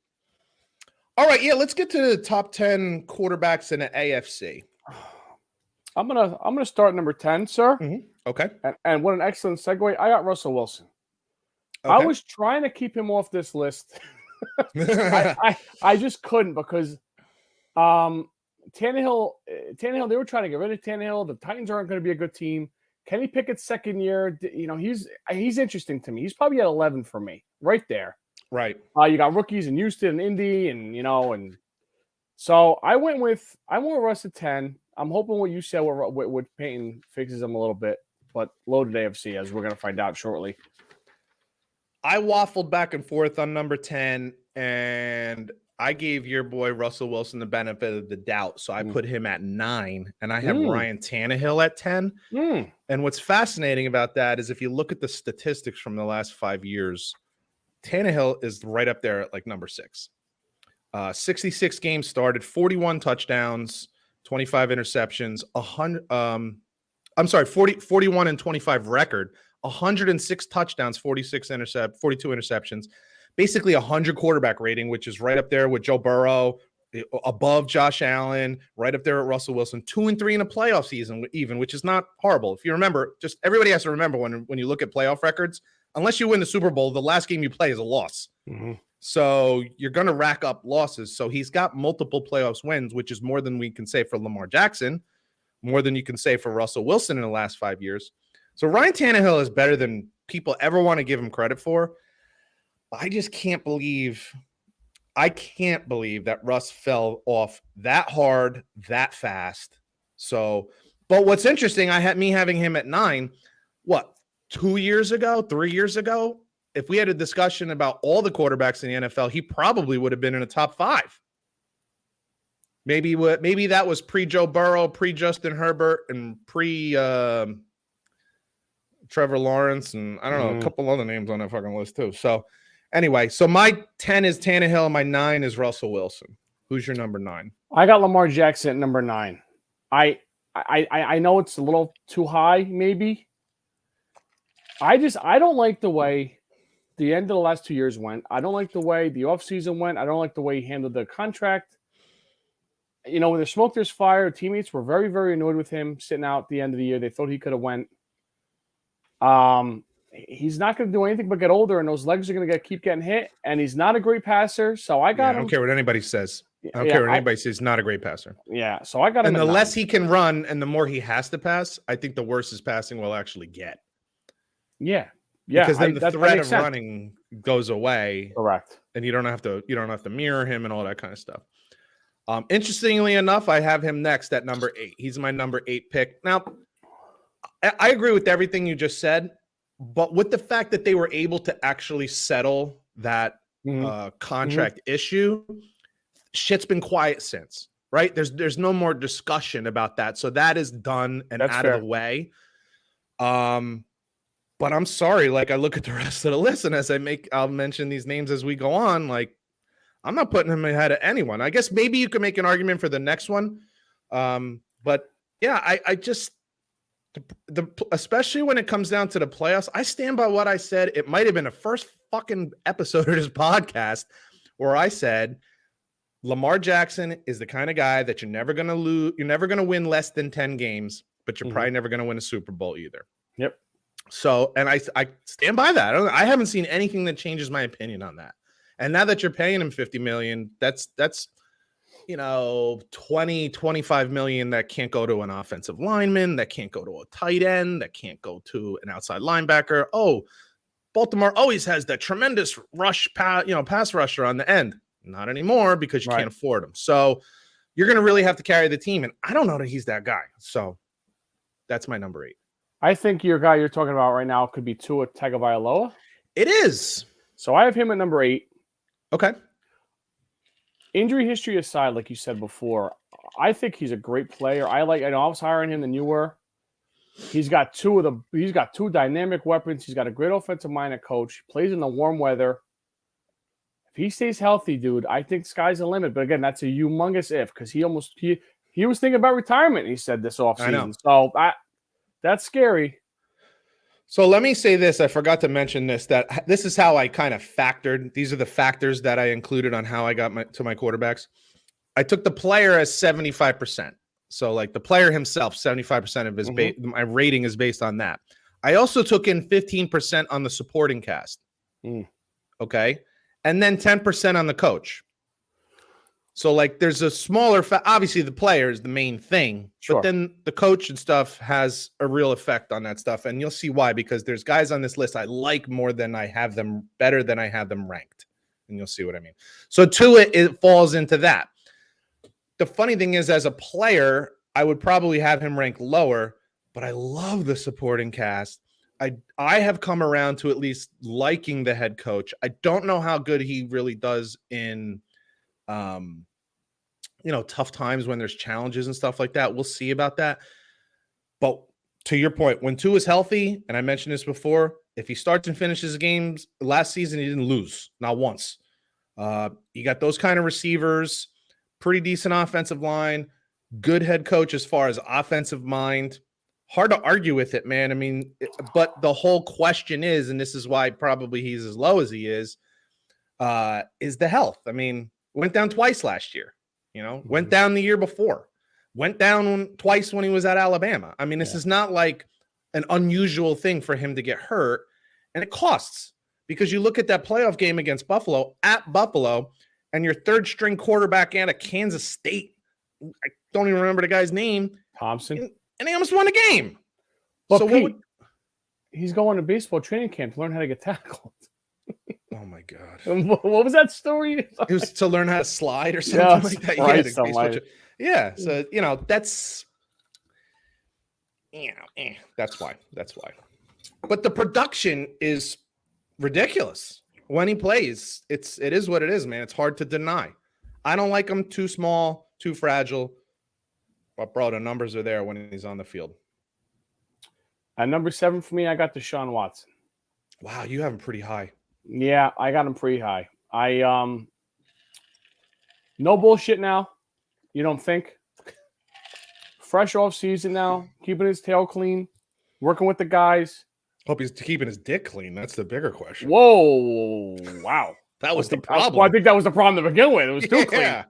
All right, yeah, let's get to the top 10 quarterbacks in the AFC. I'm gonna start number 10, sir. Mm-hmm. Okay. And what an excellent segue. I got Russell Wilson. Okay. I was trying to keep him off this list. I just couldn't because Tannehill, they were trying to get rid of Tannehill. The Titans aren't going to be a good team. Kenny Pickett's second year, he's interesting to me. He's probably at 11 for me, right there. Right. You got rookies in Houston and Indy, and so I went with Russ at 10. I'm hoping what you said with Peyton fixes him a little bit, but loaded AFC, as we're going to find out shortly. I waffled back and forth on number 10, and I gave your boy Russell Wilson the benefit of the doubt. So I put him at 9, and I have Ryan Tannehill at 10. And what's fascinating about that is if you look at the statistics from the last 5 years, Tannehill is right up there at like number 6. 66 games started, 41 touchdowns, 25 interceptions, 41 and 25 record, 106 touchdowns, 42 interceptions, basically 100 quarterback rating, which is right up there with Joe Burrow, above Josh Allen, right up there at Russell Wilson, 2-3 in a playoff season, even, which is not horrible. If you remember, just everybody has to remember when you look at playoff records, unless you win the Super Bowl, the last game you play is a loss. Mm-hmm. So you're going to rack up losses. So he's got multiple playoffs wins, which is more than we can say for Lamar Jackson, more than you can say for Russell Wilson in the last 5 years. So Ryan Tannehill is better than people ever want to give him credit for. I just can't believe that Russ fell off that hard, that fast. So, but what's interesting, I had me having him at 9, 3 years ago, if we had a discussion about all the quarterbacks in the NFL, he probably would have been in the top 5. Maybe that was pre-Joe Burrow, pre-Justin Herbert, and pre-Trevor Lawrence, and I don't know, a couple other names on that fucking list too. So anyway, so my 10 is Tannehill, my 9 is Russell Wilson. Who's your number 9? I got Lamar Jackson at number 9. I know it's a little too high, maybe. I don't like the way the end of the last 2 years went. I don't like the way the offseason went. I don't like the way he handled the contract. When there's smoke, there's fire. Teammates were very, very annoyed with him sitting out at the end of the year. They thought he could have went. He's not going to do anything but get older, and those legs are going to keep getting hit. And he's not a great passer, so I got him. I don't care what anybody says. I don't care what anybody says. He's not a great passer. Yeah, so I got him. And the less he can run, and the more he has to pass, I think the worse his passing will actually get. Yeah. Because then the threat of running goes away. Correct. And you don't have to mirror him and all that kind of stuff. Interestingly enough, I have him next at number 8. He's my number 8 pick. Now, I agree with everything you just said, but with the fact that they were able to actually settle that contract issue, shit's been quiet since, right? There's no more discussion about that. So that is done and out of the way. But I'm sorry, like I look at the rest of the list, and as I'll mention these names as we go on, like I'm not putting him ahead of anyone. I guess maybe you could make an argument for the next one. But yeah, I just especially when it comes down to the playoffs, I stand by what I said. It might have been the first fucking episode of this podcast where I said Lamar Jackson is the kind of guy that you're never going to lose. You're never going to win less than 10 games, but you're probably never going to win a Super Bowl either. Yep. So, and I stand by that. I haven't seen anything that changes my opinion on that. And now that you're paying him $50 million, that's 20, 25 million that can't go to an offensive lineman, that can't go to a tight end, that can't go to an outside linebacker. Oh, Baltimore always has that tremendous pass rusher on the end. Not anymore because you can't afford him. So you're going to really have to carry the team. And I don't know that he's that guy. So that's my number 8. I think your guy you're talking about right now could be Tua Tagovailoa. It is. So I have him at number 8. Okay. Injury history aside, like you said before, I think he's a great player. I was higher on him than you were. He's got two dynamic weapons. He's got a great offensive mind at coach. He plays in the warm weather. If he stays healthy, dude, I think sky's the limit. But again, that's a humongous if because he was thinking about retirement. He said this offseason. So that's scary. So let me say this. I forgot to mention this, that this is how I kind of factored. These are the factors that I included on how I got to my quarterbacks. I took the player as 75%. So like the player himself, 75% of his my rating is based on that. I also took in 15% on the supporting cast. Okay. And then 10% on the coach. So like there's a smaller, obviously the player is the main thing, but then the coach and stuff has a real effect on that stuff. And you'll see why, because there's guys on this list I like more than I have them, better than I have them ranked. And you'll see what I mean. So Tua, it falls into that. The funny thing is, as a player, I would probably have him ranked lower, but I love the supporting cast. I have come around to at least liking the head coach. I don't know how good he really does in tough times when there's challenges and stuff like that. We'll see about that. But to your point, when Tua is healthy, and I mentioned this before, if he starts and finishes games last season, he didn't lose, not once. You got those kind of receivers, pretty decent offensive line, good head coach as far as offensive mind. Hard to argue with it, man. I mean, but the whole question is, and this is why probably he's as low as he is the health. I mean, went down twice last year, went down the year before, went down twice when he was at Alabama. I mean, this is not like an unusual thing for him to get hurt, and it costs, because you look at that playoff game against Buffalo at Buffalo, and your third string quarterback out of Kansas State, I don't even remember the guy's name, Thompson, and he almost won a game. But so Pete, he's going to baseball training camp to learn how to get tackled. Oh my God! What was that story? It was to learn how to slide or something like that. Yeah. So that's that's why. But the production is ridiculous when he plays. It is what it is, man. It's hard to deny. I don't like him too small, too fragile. But bro, the numbers are there when he's on the field. At number 7 for me, I got Deshaun Watson. Wow, you have him pretty high. Yeah, I got him pretty high. No bullshit now. You don't think? Fresh off season now, keeping his tail clean, working with the guys. Hope he's keeping his dick clean. That's the bigger question. Whoa, wow. That was the problem. Well, I think that was the problem to begin with. It was too clean.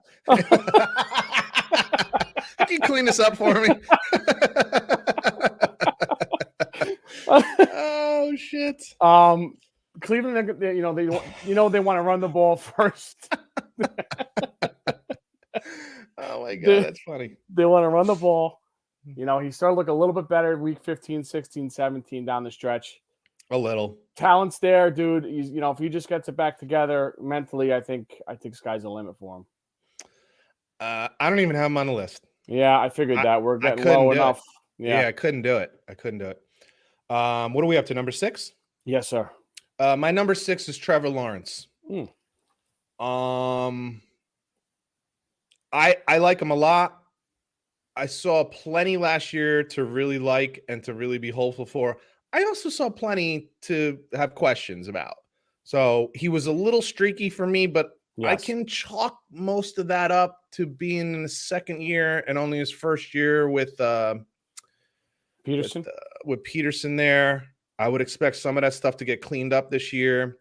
Can you clean this up for me? Oh shit. Cleveland, they want to run the ball first. Oh my God, that's funny. They want to run the ball. He started looking a little bit better week 15, 16, 17 down the stretch. A little. Talent's there, dude. He's, if he just gets it back together mentally, I think sky's the limit for him. I don't even have him on the list. Yeah, I figured that. We're getting low enough. Yeah, I couldn't do it. What are we up to? Number 6? Yes, sir. My number 6 is Trevor Lawrence. I like him a lot. I saw plenty last year to really like and to really be hopeful for. I also saw plenty to have questions about. So he was a little streaky for me, but I can chalk most of that up to being in the second year and only his first year with Peterson. With Peterson there. I would expect some of that stuff to get cleaned up this year,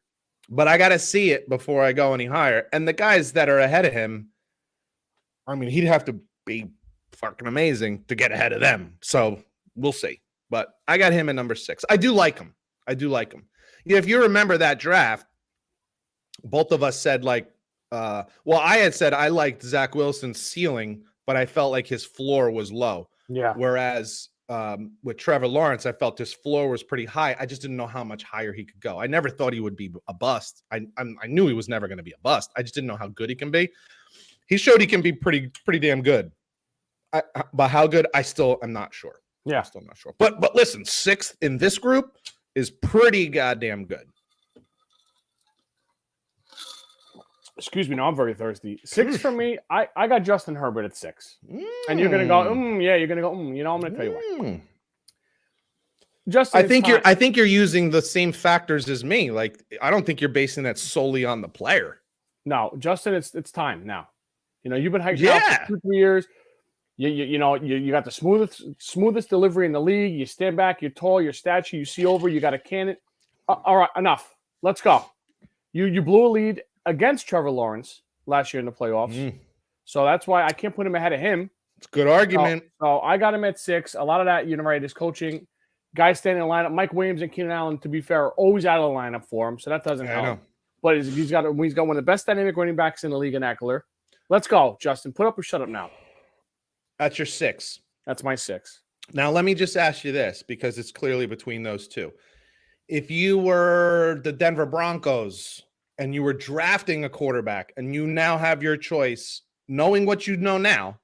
but I got to see it before I go any higher. And the guys that are ahead of him, I mean, he'd have to be fucking amazing to get ahead of them. So we'll see. But I got him at number 6. I do like him. If you remember that draft, both of us said I had said I liked Zach Wilson's ceiling, but I felt like his floor was low. Yeah. Whereas with Trevor Lawrence, I felt his floor was pretty high. I just didn't know how much higher he could go. I never thought he would be a bust. I knew he was never going to be a bust. I just didn't know how good he can be. He showed he can be pretty damn good. But how good, I still am not sure. Yeah, I'm still not sure. But listen, 6th in this group is pretty goddamn good. Excuse me, no, I'm very thirsty. 6 for me, I got Justin Herbert at 6. And you're gonna go, you're gonna go, I'm gonna tell you why. Justin, I think you're using the same factors as me. Like, I don't think you're basing that solely on the player. No, Justin, it's time now. You've been hyped out for 2-3 years. You got the smoothest delivery in the league. You stand back, you're tall, you're statue, you see over, you got a cannon. All right, enough. Let's go. You blew a lead against Trevor Lawrence last year in the playoffs. So that's why I can't put him ahead of him. It's a good argument. So I got him at 6. A lot of that, right, is coaching. Guys standing in the lineup. Mike Williams and Keenan Allen, to be fair, are always out of the lineup for him, so that doesn't help. Know. But he's got one of the best dynamic running backs in the league in Eckler. Let's go, Justin. Put up or shut up now. That's your 6. That's my 6. Now, let me just ask you this, because it's clearly between those two. If you were the Denver Broncos and you were drafting a quarterback and you now have your choice, knowing what you know now,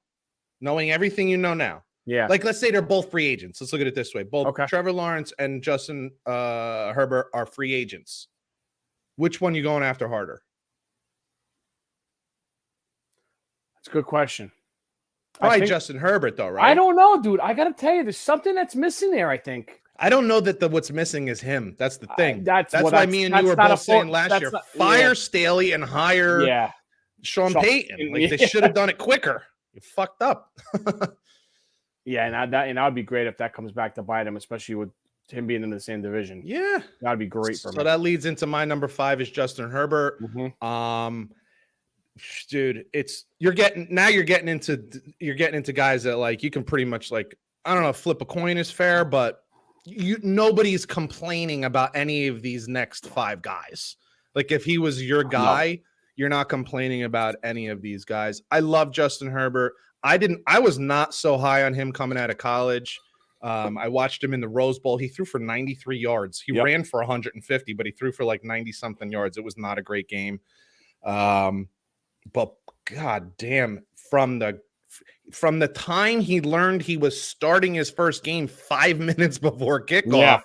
knowing everything you know now. Yeah. Like, let's say they're both free agents. Let's look at it this way. Both Trevor Lawrence and Justin Herbert are free agents. Which one you going after harder? That's a good question. Probably Justin Herbert, though, right? I don't know, dude. I got to tell you, there's something that's missing there, I think. I don't know that what's missing is him. That's the thing. That's why me and you were both saying last year, fire Staley and hire Sean Payton. Like, they should have done it quicker. You fucked up. And that would be great if that comes back to bite him, especially with him being in the same division. Yeah. That'd be great for me. So that leads into my number 5 is Justin Herbert. Dude, you're getting into guys that, like, you can pretty much, like, I don't know if flip a coin is fair, but nobody's complaining about any of these next 5 guys. Like, if he was your guy, you're not complaining about any of these guys. I love Justin Herbert. I was not so high on him coming out of college. I watched him in the Rose Bowl. He threw for 93 yards. He ran for 150, but he threw for like 90 something yards. It was not a great game. But god damn, from the time he learned he was starting his first game 5 minutes before kickoff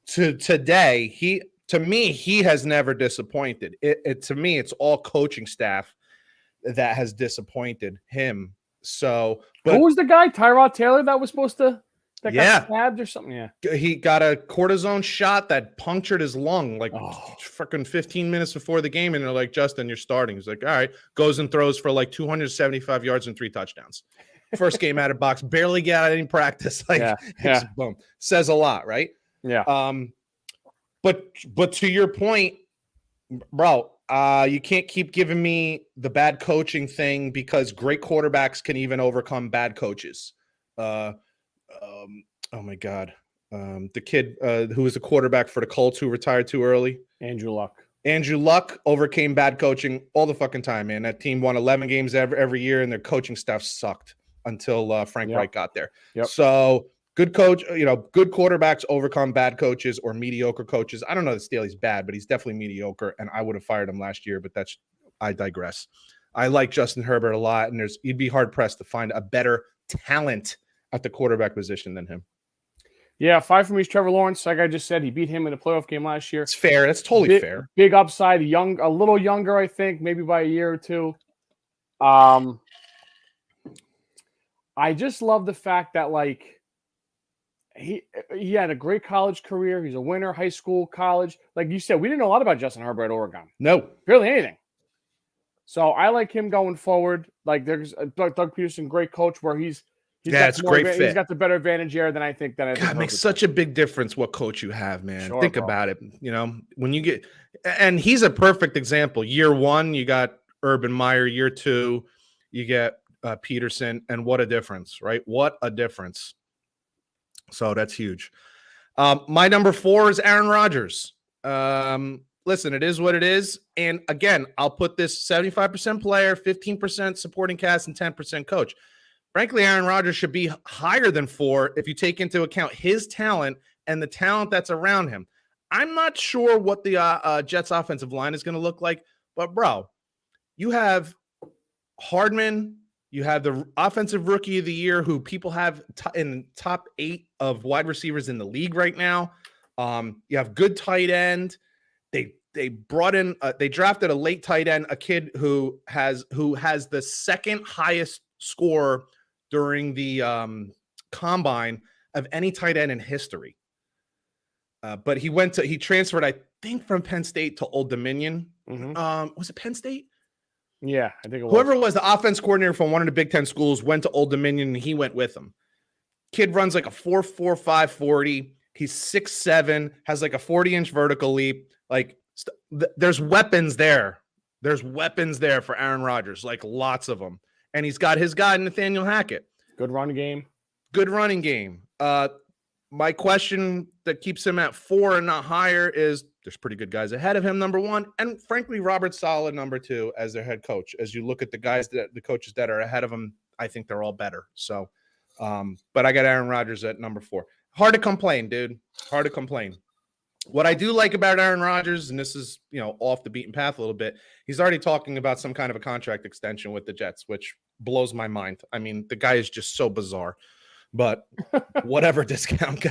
to today, he has never disappointed. To me, it's all coaching staff that has disappointed him. So, but who was the guy, Tyrod Taylor, that was supposed to got stabbed or something? Yeah, he got a cortisone shot that punctured his lung like freaking 15 minutes before the game, and they're like, Justin, you're starting. He's like, all right, goes and throws for like 275 yards and 3 touchdowns. First game out of box, barely got any practice. Like, boom, says a lot, right? Yeah. But to your point, bro, you can't keep giving me the bad coaching thing, because great quarterbacks can even overcome bad coaches. Oh my God. The kid who was a quarterback for the Colts who retired too early. Andrew Luck overcame bad coaching all the fucking time, man. That team won 11 games every year, and their coaching staff sucked until Frank Reich got there. So good coach, good quarterbacks overcome bad coaches or mediocre coaches. I don't know that Staley's bad, but he's definitely mediocre, and I would have fired him last year, but I digress. I like Justin Herbert a lot, and you'd be hard-pressed to find a better talent at the quarterback position than him. Yeah, 5 for me is Trevor Lawrence. Like I just said, he beat him in a playoff game last year. It's fair. That's totally fair. Big upside, a little younger, I think, maybe by a year or two. I just love the fact that, like, he had a great college career. He's a winner, high school, college. Like you said, we didn't know a lot about Justin Herbert at Oregon. No. Barely anything. So I like him going forward. Like, there's Doug Peterson, great coach, where it's a great fit. He's got the better advantage here than I think. God, it makes such a big difference what coach you have, man. Sure, think about it. When you get, and he's a perfect example. Year 1, you got Urban Meyer. Year 2, you get Peterson, and what a difference, right? What a difference. So that's huge. My number 4 is Aaron Rodgers. Listen, it is what it is. And again, I'll put this 75% player, 15% supporting cast, and 10% coach. Frankly, Aaron Rodgers should be higher than 4 if you take into account his talent and the talent that's around him. I'm not sure what the Jets offensive line is going to look like, but bro, you have Hardman, you have the offensive rookie of the year who people have in top 8 of wide receivers in the league right now. You have good tight end. They brought in, they drafted a late tight end, a kid who has the second highest score during the combine of any tight end in history. But he transferred, I think, from Penn State to Old Dominion. Was it Penn State? Yeah, I think it was. Whoever was the offense coordinator from one of the Big Ten schools went to Old Dominion, and he went with him. Kid runs like a 4.45 40. He's 6'7", has like a 40-inch vertical leap. Like there's weapons there. There's weapons there for Aaron Rodgers, like lots of them. And he's got his guy, Nathaniel Hackett. Good run game. Good running game. My question that keeps him at 4 and not higher is there's pretty good guys ahead of him, number one. And frankly, Robert Saleh, number 2, as their head coach. As you look at the coaches that are ahead of him, I think they're all better. So, but I got Aaron Rodgers at number 4. Hard to complain, dude. Hard to complain. What I do like about Aaron Rodgers, and this is, off the beaten path a little bit, he's already talking about some kind of a contract extension with the Jets, which blows my mind. I mean, the guy is just so bizarre. But whatever discount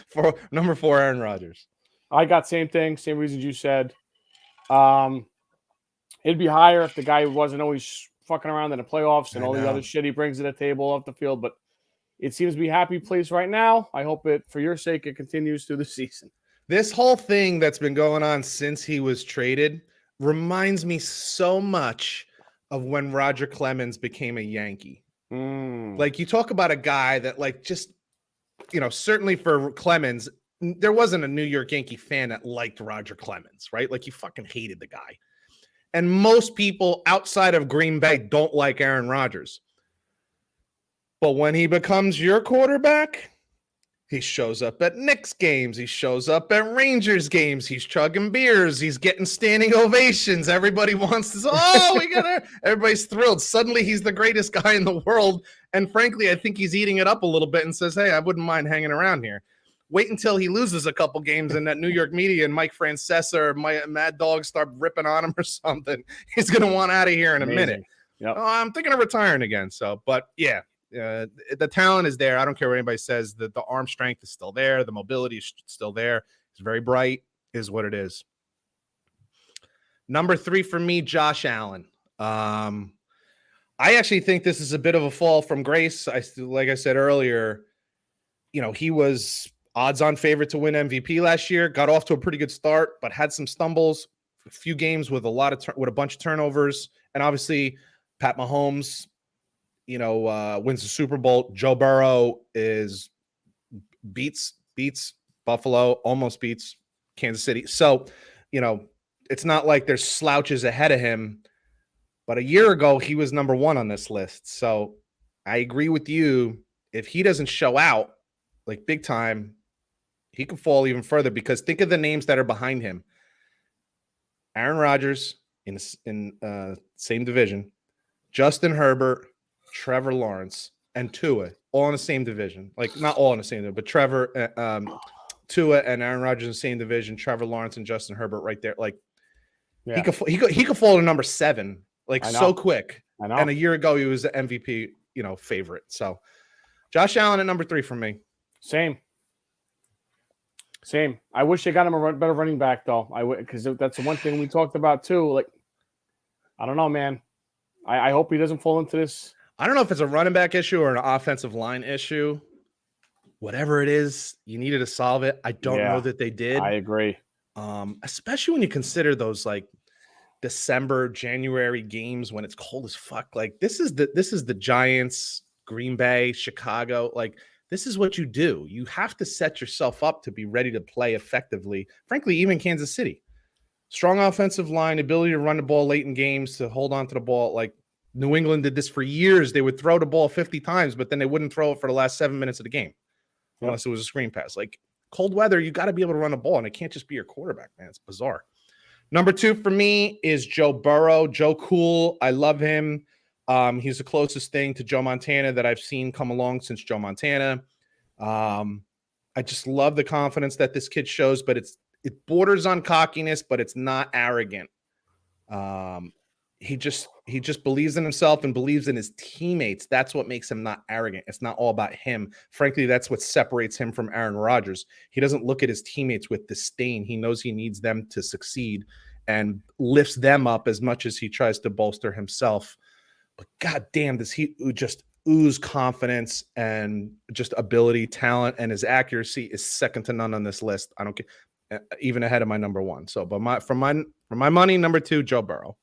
for number 4, Aaron Rodgers. I got same thing, same reasons you said. It'd be higher if the guy wasn't always fucking around in the playoffs and all the other shit he brings to the table off the field. But it seems to be a happy place right now. I hope it, for your sake, it continues through the season. This whole thing that's been going on since he was traded reminds me so much of when Roger Clemens became a Yankee. Like, you talk about a guy that, like, just, certainly for Clemens, there wasn't a New York Yankee fan that liked Roger Clemens, right? Like, you fucking hated the guy. And most people outside of Green Bay don't like Aaron Rodgers. But when he becomes your quarterback, he shows up at Knicks games. He shows up at Rangers games. He's chugging beers. He's getting standing ovations. Everybody wants to, everybody's thrilled. Suddenly he's the greatest guy in the world. And frankly, I think he's eating it up a little bit and says, hey, I wouldn't mind hanging around here. Wait until he loses a couple games and that New York media and Mike Francesa or Mad Dog start ripping on him or something. He's going to want out of here in a minute. Yep. I'm thinking of retiring again. So, but yeah. The talent is there. I don't care what anybody says. The arm strength is still there. The mobility is still there. It's very bright, is what it is. Number 3 for me, Josh Allen. I actually think this is a bit of a fall from grace. Like I said earlier, he was odds-on favorite to win MVP last year. Got off to a pretty good start, but had some stumbles. A few games with with a bunch of turnovers, and obviously Pat Mahomes wins the Super Bowl. Joe Burrow beats Buffalo, almost beats Kansas City. So, it's not like there's slouches ahead of him. But a year ago, he was number 1 on this list. So I agree with you. If he doesn't show out like big time, he could fall even further, because think of the names that are behind him. Aaron Rodgers in same division, Justin Herbert, Trevor Lawrence, and Tua, all in the same division. Like, not all in the same division, but Tua and Aaron Rodgers in the same division, Trevor Lawrence and Justin Herbert right there. Like, he could fall to number 7, like, so quick. I know. And a year ago, he was the MVP, favorite. So Josh Allen at number 3 for me. Same. I wish they got him a better running back, though. Because that's the one thing we talked about, too. Like, I don't know, man. I hope he doesn't fall into this. I don't know if it's a running back issue or an offensive line issue. Whatever it is, you needed to solve it. I don't know that they did. I agree. Especially when you consider those, like, December, January games when it's cold as fuck. Like, this is the Giants, Green Bay, Chicago. Like, this is what you do. You have to set yourself up to be ready to play effectively. Frankly, even Kansas City. Strong offensive line, ability to run the ball late in games, to hold on to the ball. Like, New England did this for years. They would throw the ball 50 times, but then they wouldn't throw it for the last 7 minutes of the game unless it was a screen pass. Like, cold weather, you got to be able to run the ball, and it can't just be your quarterback, man. It's bizarre. Number 2 for me is Joe Burrow. Joe Cool. I love him. He's the closest thing to Joe Montana that I've seen come along since Joe Montana. I just love the confidence that this kid shows, but it borders on cockiness, but it's not arrogant. He just believes in himself and believes in his teammates. That's what makes him not arrogant. It's not all about him. Frankly, that's what separates him from Aaron Rodgers. He doesn't look at his teammates with disdain. He knows he needs them to succeed and lifts them up as much as he tries to bolster himself. But goddamn, does he just ooze confidence and just ability, talent, and his accuracy is second to none on this list. I don't care, even ahead of my number 1. So, but for my money, number 2, Joe Burrow.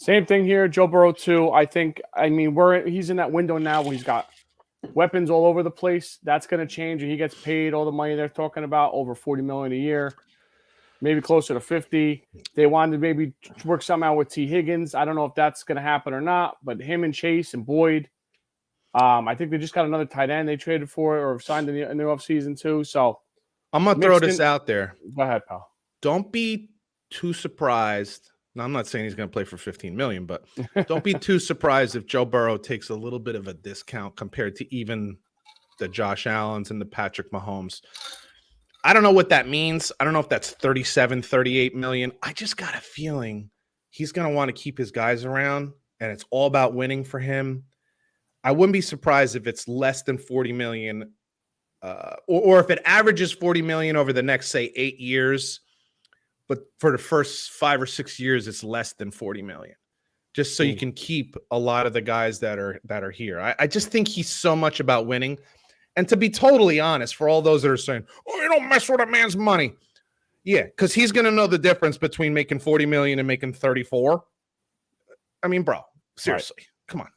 Same thing here. Joe Burrow too. He's in that window now where he's got weapons all over the place. That's going to change, and he gets paid all the money they're talking about, over $40 million a year, maybe closer to 50. They wanted to maybe work somehow with T. Higgins. I don't know if that's going to happen or not, but him and Chase and Boyd. I think they just got another tight end they traded for or signed in the offseason too. So I'm gonna throw this out there. Go ahead, pal. Don't be too surprised. Now, I'm not saying he's going to play for $15 million, but don't be too surprised if Joe Burrow takes a little bit of a discount compared to even the Josh Allens and the Patrick Mahomes. I don't know what that means. I don't know if that's 37, 38 million. I just got a feeling he's going to want to keep his guys around, and it's all about winning for him. I wouldn't be surprised if it's less than 40 million, or if it averages 40 million over the next, say, 8 years. But for the first 5 or 6 years, it's less than 40 million, just so you can keep a lot of the guys that are here. I just think he's so much about winning. And to be totally honest, for all those that are saying, "Oh, you don't mess with a man's money," yeah, because he's going to know the difference between making 40 million and making 34. I mean, bro, seriously, come on,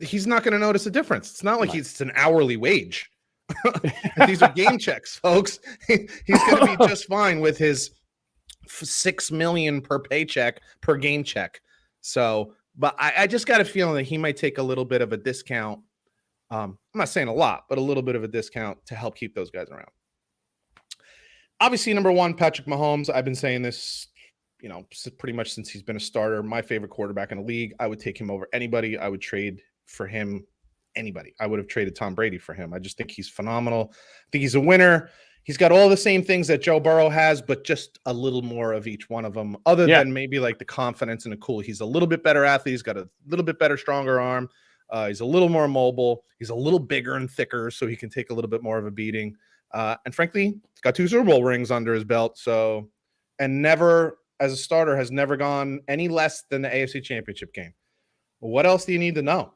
he's not going to notice a difference. It's not like it's an hourly wage. These are game checks, folks. He's going to be just fine with his $6 million per paycheck per game check. So, but I just got a feeling that he might take a little bit of a discount. I'm not saying a lot, but a little bit of a discount to help keep those guys around. Obviously, number one, Patrick Mahomes. I've been saying this, pretty much since he's been a starter. My favorite quarterback in the league. I would take him over anybody. I would trade for him. Anybody. I would have traded Tom Brady for him. I just think he's phenomenal. I think he's a winner. He's got all the same things that Joe Burrow has, but just a little more of each one of them, other than maybe like the confidence and the cool. He's a little bit better athlete. He's got a little bit better, stronger arm. He's a little more mobile. He's a little bigger and thicker, so he can take a little bit more of a beating. And frankly, he's got 2 Super Bowl rings under his belt. So, and never, as a starter, has never gone any less than the AFC Championship game. What else do you need to know?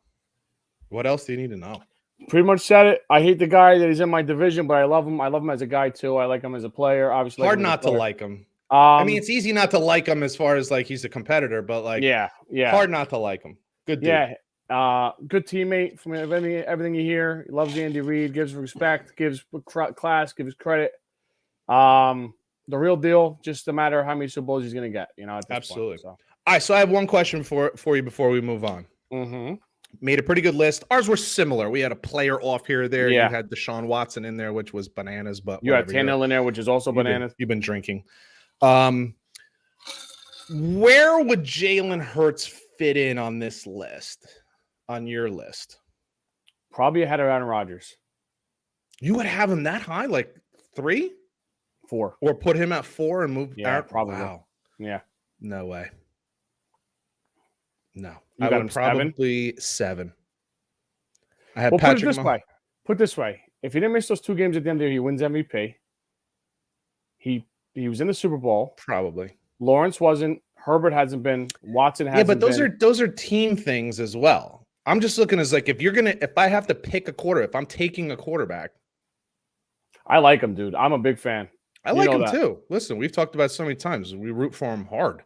What else do you need to know? Pretty much said it. I hate the guy that he's in my division, but I love him. I love him as a guy too. I like him as a player. Obviously, hard not to like him. I mean, it's easy not to like him as far as like he's a competitor, but like, yeah, hard not to like him. Good dude. Yeah, good teammate. From everything you hear, he loves Andy Reid, gives respect, gives class, gives credit. The real deal. Just a matter of how many Super Bowls he's going to get. At this absolutely. Point, so. All right, so I have one question for you before we move on. Mm-hmm. Made a pretty good list. Ours were similar. We had a player off here or there. Yeah. You had Deshaun Watson in there, which was bananas. But you had Tannehill in there, which is also bananas. You've been drinking. Where would Jalen Hurts fit in on this list? On your list? Probably ahead of Aaron Rodgers. You would have him that high, like 3? 4. Or put him at 4 and move? Yeah, probably. Wow. Yeah. No way. No. You got him probably 7. I had Patrick. Put it this way. If he didn't miss those 2 games at the end of the year, he wins MVP. He was in the Super Bowl. Probably. Lawrence wasn't. Herbert hasn't been. Watson hasn't been. Yeah, but those are team things as well. I'm just looking as like if I have to pick a quarterback, if I'm taking a quarterback. I like him, dude. I'm a big fan. I like him too. Listen, we've talked about it so many times. We root for him hard.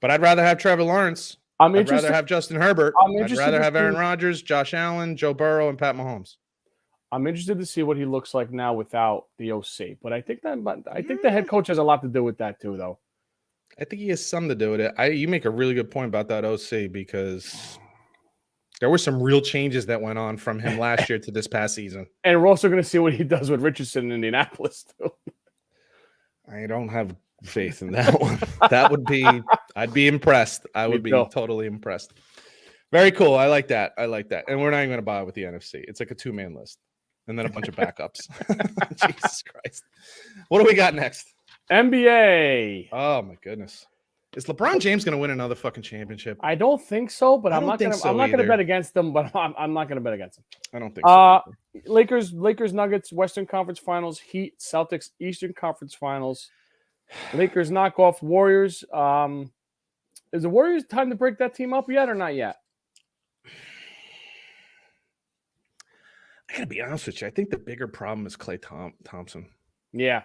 But I'd rather have Trevor Lawrence. I'd rather have Justin Herbert. I'd rather have Aaron Rodgers, Josh Allen, Joe Burrow, and Pat Mahomes. I'm interested to see what he looks like now without the OC. But I think the head coach has a lot to do with that too, though. I think he has something to do with it. You make a really good point about that OC because there were some real changes that went on from him last year to this past season. And we're also going to see what he does with Richardson in Indianapolis too. I don't have faith in that one. I'd be impressed. I would be totally impressed. Very cool. I like that. And we're not even going to bother with the NFC. It's like a 2-man list and then a bunch of backups. Jesus Christ. What do we got next? NBA. Oh my goodness. Is LeBron James going to win another fucking championship? I don't think so, but I'm not going to bet against them, but I'm not going to bet against them. I don't think so. Lakers, Nuggets, Western Conference Finals, Heat, Celtics, Eastern Conference Finals. Lakers knock off Warriors. Is the Warriors time to break that team up yet or not yet? I got to be honest with you. I think the bigger problem is Klay Thompson. Yeah.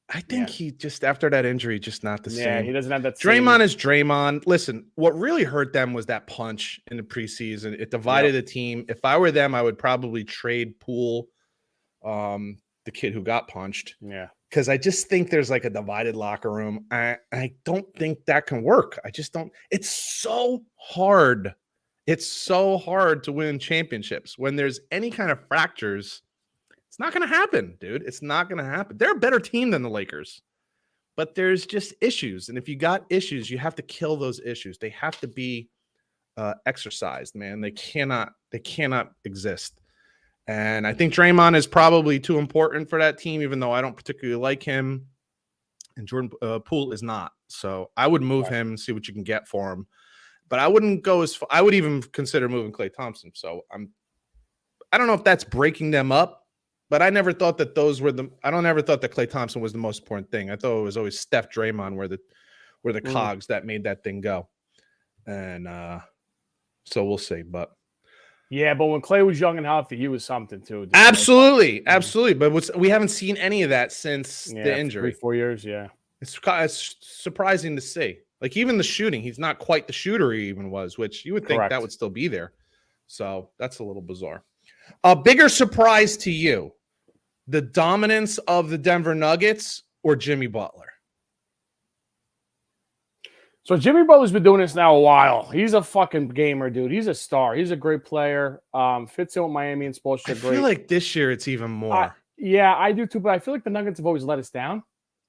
I think he just, after that injury, just not the same. He doesn't have that Draymond is Draymond. Listen, what really hurt them was that punch in the preseason. It divided the team. If I were them, I would probably trade Poole, the kid who got punched. Yeah. Because I just think there's like a divided locker room. I don't think that can work. I just don't. It's so hard. It's so hard to win championships. When there's any kind of fractures, it's not going to happen, dude. It's not going to happen. They're a better team than the Lakers, but there's just issues. And if you got issues, you have to kill those issues. They have to be exercised, man. They cannot exist. And I think Draymond is probably too important for that team, even though I don't particularly like him. And Jordan Poole is not. So I would move him and see what you can get for him. But I wouldn't go as far. I would even consider moving Klay Thompson. So I don't know if that's breaking them up, but I never thought that I don't ever thought that Klay Thompson was the most important thing. I thought it was always Steph, Draymond were the cogs that made that thing go. And so we'll see. But yeah, but when Klay was young and healthy, he was something too. Dude. Absolutely. But we haven't seen any of that since the injury. 3-4 years, yeah. It's surprising to see. Like, even the shooting, he's not quite the shooter he even was, which you would think that would still be there. So that's a little bizarre. A bigger surprise to you, the dominance of the Denver Nuggets or Jimmy Butler? So Jimmy Butler's been doing this now a while. He's a fucking gamer, dude. He's a star. He's a great player. Fits in with Miami and Spoelstra. I feel like this year it's even more. Yeah, I do too, but I feel like the Nuggets have always let us down.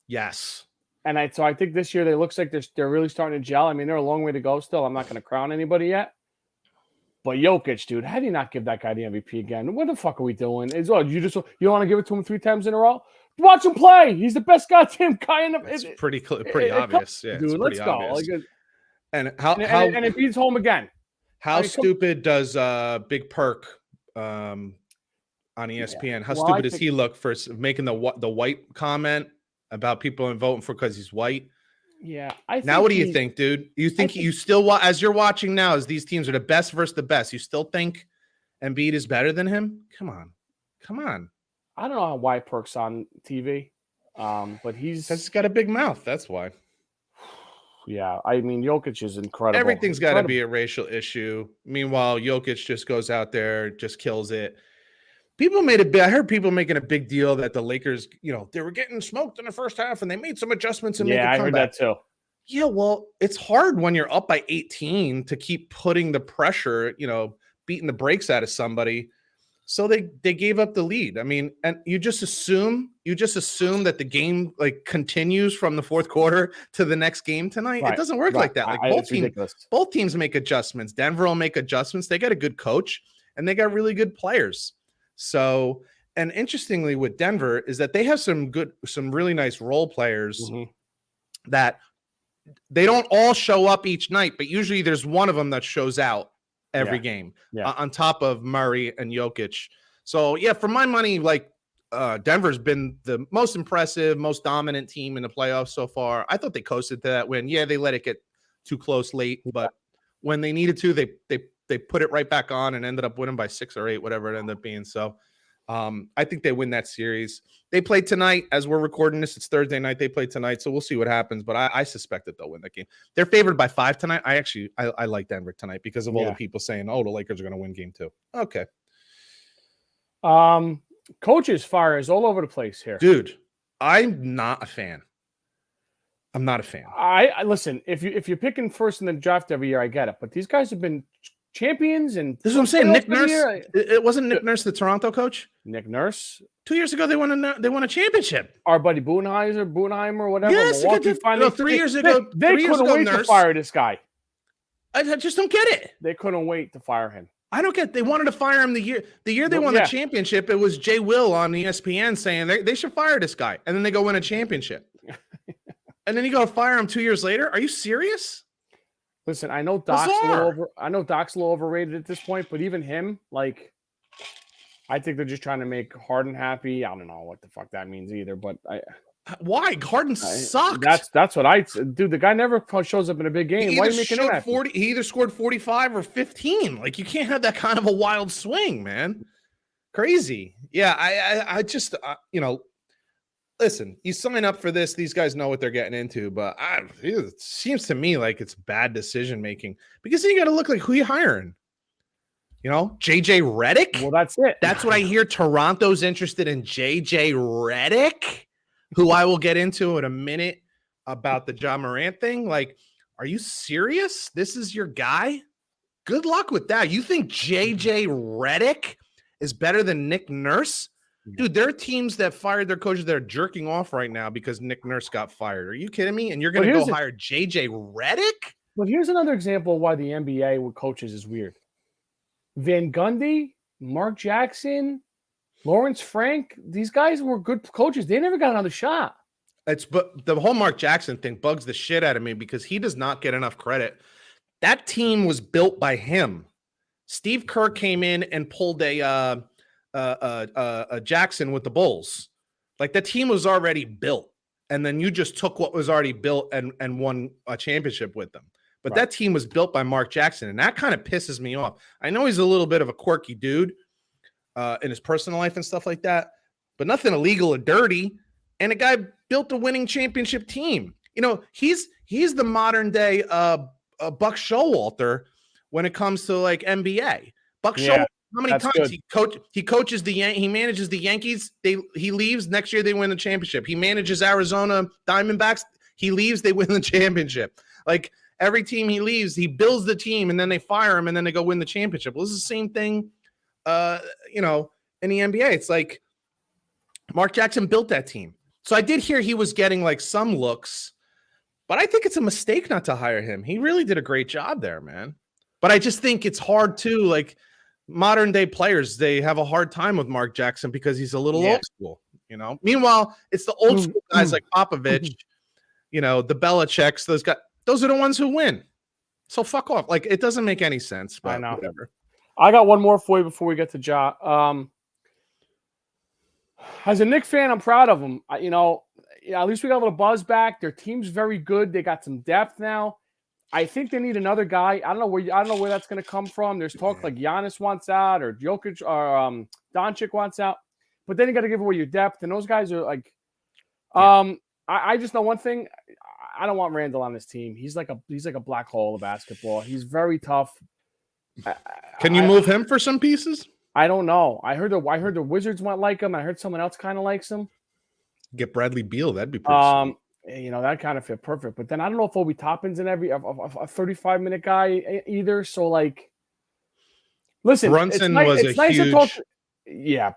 Yes. And so I think this year it looks like they're really starting to gel. I mean, they're a long way to go still. I'm not going to crown anybody yet. But Jokic, dude, how do you not give that guy the MVP again? What the fuck are we doing? You want to give it to him 3 times in a row? Watch him play. He's the best goddamn guy in the. It's pretty obvious, yeah. Dude, let's go. And if he's home again. How stupid does Big Perk on ESPN? Yeah. How stupid does he look for making the white comment about people and voting for because he's white? Yeah. Now, what do you think, dude? You think you still, as you're watching now, as these teams are the best versus the best, you still think Embiid is better than him? Come on. I don't know why Perk's on TV, but he's got a big mouth. That's why. Yeah, I mean, Jokic is incredible. Everything's got to be a racial issue. Meanwhile, Jokic just goes out there, just kills it. I heard people making a big deal that the Lakers, they were getting smoked in the first half and they made some adjustments and made a comeback. Yeah, I heard that too. Yeah, well, it's hard when you're up by 18 to keep putting the pressure, beating the brakes out of somebody. So they gave up the lead. I mean, and you just assume that the game continues from the fourth quarter to the next game tonight. Right. It doesn't work like that. Both teams make adjustments. Denver will make adjustments. They got a good coach and they got really good players. So, and interestingly with Denver is that they have some really nice role players that they don't all show up each night, but usually there's one of them that shows out every game on top of Murray and Jokic. So yeah, for my money, Denver's been the most impressive, most dominant team in the playoffs so far. I thought they coasted to that win. Yeah, they let it get too close late, but when they needed to, they put it right back on and ended up winning by 6 or 8, whatever it ended up being. So I think they win that series. They play tonight as we're recording this. It's Thursday night. They play tonight. So we'll see what happens. But I suspect that they'll win that game. They're favored by 5 tonight. I like Denver tonight because of all the people saying, oh, the Lakers are going to win game 2. Okay. Coaches fire is all over the place here. Dude, I'm not a fan. I listen, if you're picking first in the draft every year, I get it. But these guys have been champions, and this is what I'm saying. Nick Nurse. It wasn't Nick Nurse, the Toronto coach. Nick Nurse. 2 years ago, they won a championship. Our buddy Boonheimer, whatever. Yes, 3 years ago. They couldn't wait to fire this guy. I just don't get it. They couldn't wait to fire him. I don't get. They wanted to fire him the year they won the championship. It was Jay Will on ESPN saying they should fire this guy, and then they go win a championship, and then you go fire him 2 years later. Are you serious? Listen, I know Doc's a little overrated at this point, but even him, I think they're just trying to make Harden happy. I don't know what the fuck that means either, but why? Harden sucked. That's what dude. The guy never shows up in a big game. Why are you making him happy? He either scored 45 or 15. You can't have that kind of a wild swing, man. Crazy. Yeah, I just listen, you sign up for this. These guys know what they're getting into, but it seems to me like it's bad decision making because then you got to look like who you hiring. You know, JJ Redick. Well, that's it. That's what I hear. Toronto's interested in JJ Redick, who I will get into in a minute about the Ja Morant thing. Like, are you serious? This is your guy? Good luck with that. You think JJ Redick is better than Nick Nurse? Dude, there are teams that fired their coaches that are jerking off right now because Nick Nurse got fired. Are you kidding me? And you're going to go hire JJ Redick? But here's another example of why the NBA with coaches is weird. Van Gundy, Mark Jackson, Lawrence Frank, these guys were good coaches. They never got another shot. But the whole Mark Jackson thing bugs the shit out of me because he does not get enough credit. That team was built by him. Steve Kerr came in and pulled a Jackson with the Bulls. Like the team was already built, and then you just took what was already built and won a championship with them. But that team was built by Mark Jackson, and that kind of pisses me off. I know he's a little bit of a quirky dude in his personal life and stuff like that, but nothing illegal or dirty. And a guy built a winning championship team. You know, he's the modern day Buck Showalter when it comes to like NBA. Buck Showalter, how many times he coaches he manages the Yankees, he leaves, next year they win the championship. He manages Arizona Diamondbacks, he leaves, they win the championship. Like every team he leaves, he builds the team and then they fire him and then they go win the championship. Well, this is the same thing you know, in the NBA. It's like Mark Jackson built that team. So I did hear he was getting like some looks, but I think it's a mistake not to hire him. He really did a great job there, man. But I just think it's hard too. Like modern day players, they have a hard time with Mark Jackson because he's a little old school, you know. Meanwhile, it's the old school guys like Popovich, you know, the Belichicks, those guys, those are the ones who win. So fuck off. Like it doesn't make any sense, but whatever. I got one more for you before we get to Ja. As a Knicks fan, I'm proud of them. You know, at least we got a little buzz back. Their team's very good. They got some depth now. I think they need another guy. I don't know where that's going to come from. There's talk like Giannis wants out or Jokic or Doncic wants out, but then you got to give away your depth. And those guys are like, I just know one thing. I don't want Randall on this team. He's like a black hole of basketball. He's very tough. Can you move him for some pieces? I don't know. I heard the Wizards might like him. I heard someone else kind of likes him. Get Bradley Beal. That'd be pretty sweet. You know, that kind of fit perfect. But then I don't know if Obi Toppin's in a 35-minute guy either. So, like, listen, Brunson was a huge...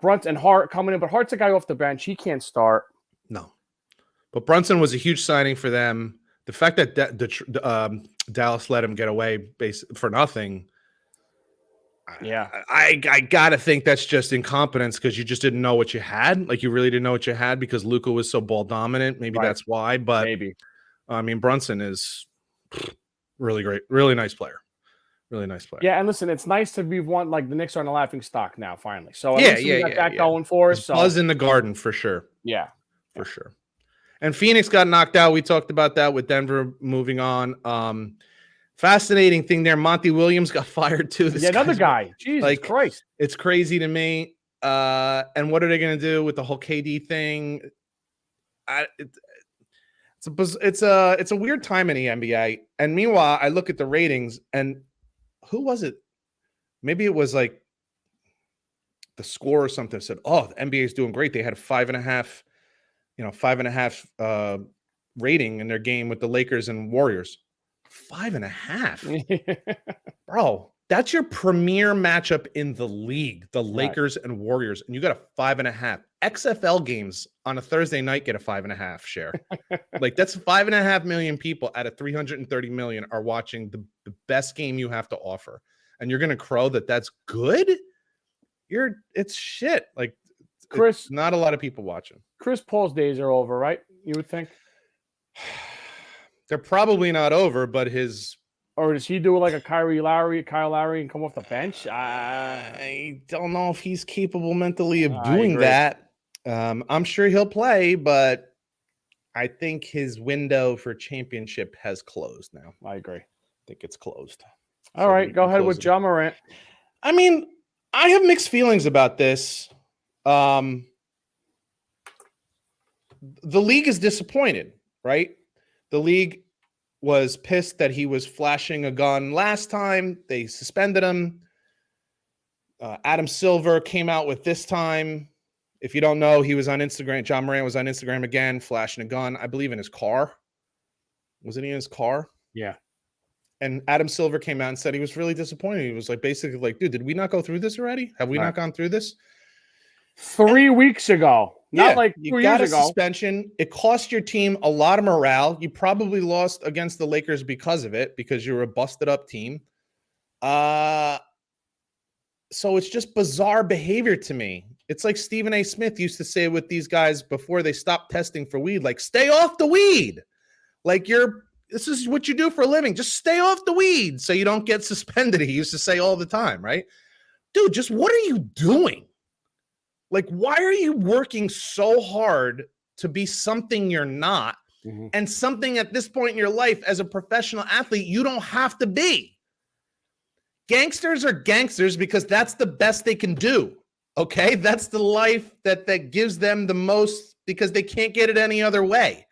Brunson and Hart coming in. But Hart's a guy off the bench. He can't start. No. But Brunson was a huge signing for them. The fact that Dallas let him get away for nothing... Yeah, I gotta think that's just incompetence because you just didn't know what you had. Like you really didn't know what you had because Luka was so ball dominant. Maybe that's why. But maybe I mean Brunson is really great, really nice player, really nice player. Yeah, and listen, it's nice to be one like the Knicks are on a laughing stock now. Finally, so got going for us. So. Buzz in the garden for sure. Yeah, for sure. And Phoenix got knocked out. We talked about that with Denver moving on. Fascinating thing there. Monty Williams got fired too. Another guy. Jesus Christ. It's crazy to me. And what are they going to do with the whole KD thing? It's a weird time in the NBA. And meanwhile, I look at the ratings and who was it? Maybe it was like the Score or something said, "Oh, the NBA is doing great. They had a 5.5 rating in their game with the Lakers and Warriors." 5.5, bro. That's your premier matchup in the league, the Lakers and Warriors, and you got a 5.5. XFL games on a Thursday night get a 5.5 share. Like that's 5.5 million people out of 330 million are watching the best game you have to offer, and you're gonna crow that's good. It's shit. Like Chris, not a lot of people watching. Chris Paul's days are over, right? You would think. They're probably not over, but or does he do like a Kyle Lowry, and come off the bench? I don't know if he's capable mentally of doing that. I'm sure he'll play, but I think his window for championship has closed now. I agree. I think it's closed. All right, go ahead with Ja Morant. I mean, I have mixed feelings about this. the league is disappointed, right? The league was pissed that he was flashing a gun last time. They suspended him. Adam Silver came out with this time. If you don't know, he was on Instagram. John Morant was on Instagram again, flashing a gun, I believe in his car. Wasn't he in his car? Yeah. And Adam Silver came out and said he was really disappointed. He was like, basically like, dude, did we not go through this already? Have we not gone through this? 3 weeks ago. Not like 2 you got years a ago. suspension. It cost your team a lot of morale. You probably lost against the Lakers because of it, because you were a busted up team. So it's just bizarre behavior to me. It's like Stephen A. Smith used to say with these guys before they stopped testing for weed, like, stay off the weed. Like, this is what you do for a living. Just stay off the weed so you don't get suspended. He used to say all the time, right? Dude, just what are you doing? Like, why are you working so hard to be something you're not, and something at this point in your life as a professional athlete you don't have to be? Gangsters are gangsters because that's the best they can do, okay? That's the life that gives them the most, because they can't get it any other way.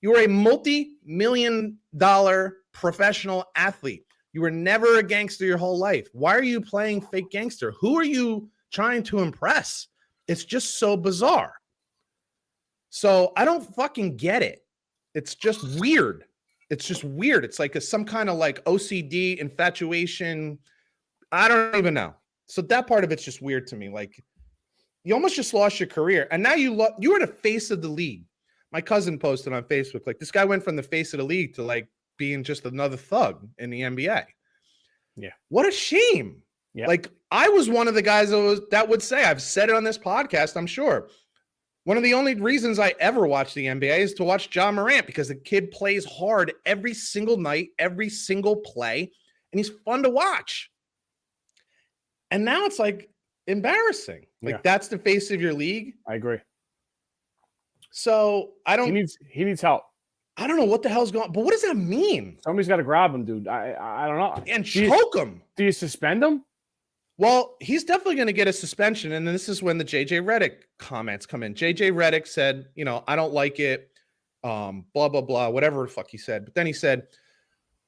You are a multi-million-dollar professional athlete. You were never a gangster your whole life. Why are you playing fake gangster? Who are you trying to impress? It's just so bizarre. So I don't fucking get it. It's just weird. It's just weird. It's like some kind of like OCD infatuation. I don't even know. So that part of it's just weird to me. Like, you almost just lost your career. And now you were the face of the league. My cousin posted on Facebook, like, this guy went from the face of the league to like being just another thug in the NBA. Yeah. What a shame. Yeah. Like, I was one of the guys that would say, I've said it on this podcast, I'm sure, one of the only reasons I ever watch the NBA is to watch John Morant, because the kid plays hard every single night, every single play, and he's fun to watch. And now it's like embarrassing. Like, that's the face of your league. I agree. So he needs help. I don't know what the hell's going on, but what does that mean? Somebody's got to grab him, dude. I don't know. And choke him. Do you suspend him? Well, he's definitely going to get a suspension. And then this is when the JJ Redick comments come in. JJ Redick said, I don't like it. Blah, blah, blah, whatever the fuck he said. But then he said,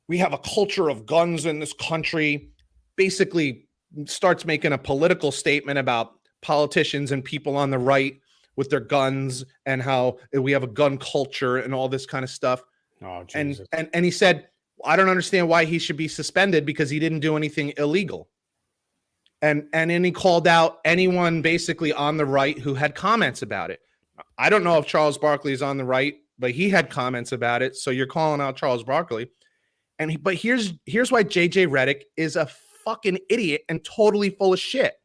we have a culture of guns in this country. Basically starts making a political statement about politicians and people on the right with their guns and how we have a gun culture and all this kind of stuff. Oh, Jesus. And he said, I don't understand why he should be suspended because he didn't do anything illegal. And then he called out anyone basically on the right who had comments about it. I don't know if Charles Barkley is on the right, but he had comments about it. So you're calling out Charles Barkley. But here's why JJ Redick is a fucking idiot and totally full of shit.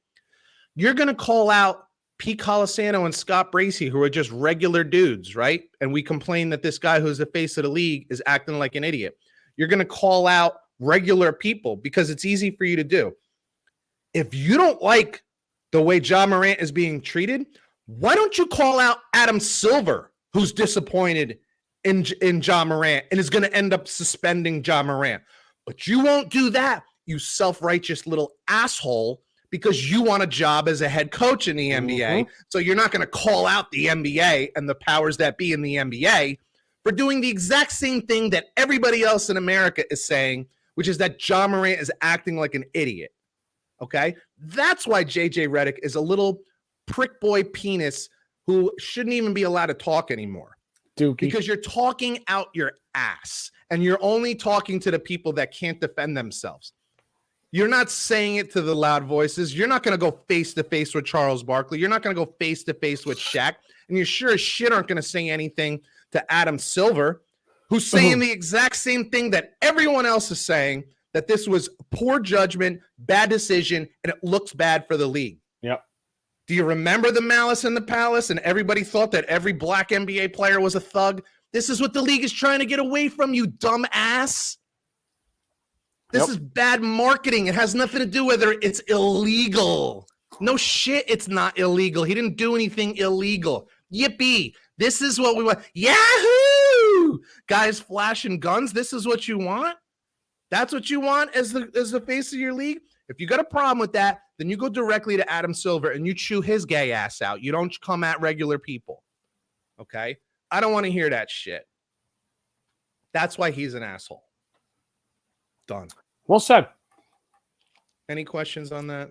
You're going to call out Pete Colasano and Scott Bracey, who are just regular dudes, right? And we complain that this guy who's the face of the league is acting like an idiot. You're going to call out regular people because it's easy for you to do. If you don't like the way John Morant is being treated, why don't you call out Adam Silver, who's disappointed in John Morant and is going to end up suspending John Morant? But you won't do that, you self-righteous little asshole, because you want a job as a head coach in the NBA. So you're not going to call out the NBA and the powers that be in the NBA for doing the exact same thing that everybody else in America is saying, which is that John Morant is acting like an idiot. Okay? That's why JJ Redick is a little prick boy penis who shouldn't even be allowed to talk anymore. Dookie. Because you're talking out your ass and you're only talking to the people that can't defend themselves. You're not saying it to the loud voices. You're not going to go face to face with Charles Barkley. You're not going to go face to face with Shaq. And you sure as shit aren't going to say anything to Adam Silver, who's saying the exact same thing that everyone else is saying, that this was poor judgment, bad decision, and it looks bad for the league. Yep. Do you remember the Malice in the Palace? And everybody thought that every black NBA player was a thug. This is what the league is trying to get away from, you dumb ass. This is bad marketing. It has nothing to do whether it's illegal. No shit, it's not illegal. He didn't do anything illegal. Yippee. This is what we want. Yahoo! Guys flashing guns. This is what you want? That's what you want as the face of your league? If you got a problem with that, then you go directly to Adam Silver and you chew his gay ass out. You don't come at regular people. Okay? I don't want to hear that shit. That's why he's an asshole. Done. Well said. Any questions on that?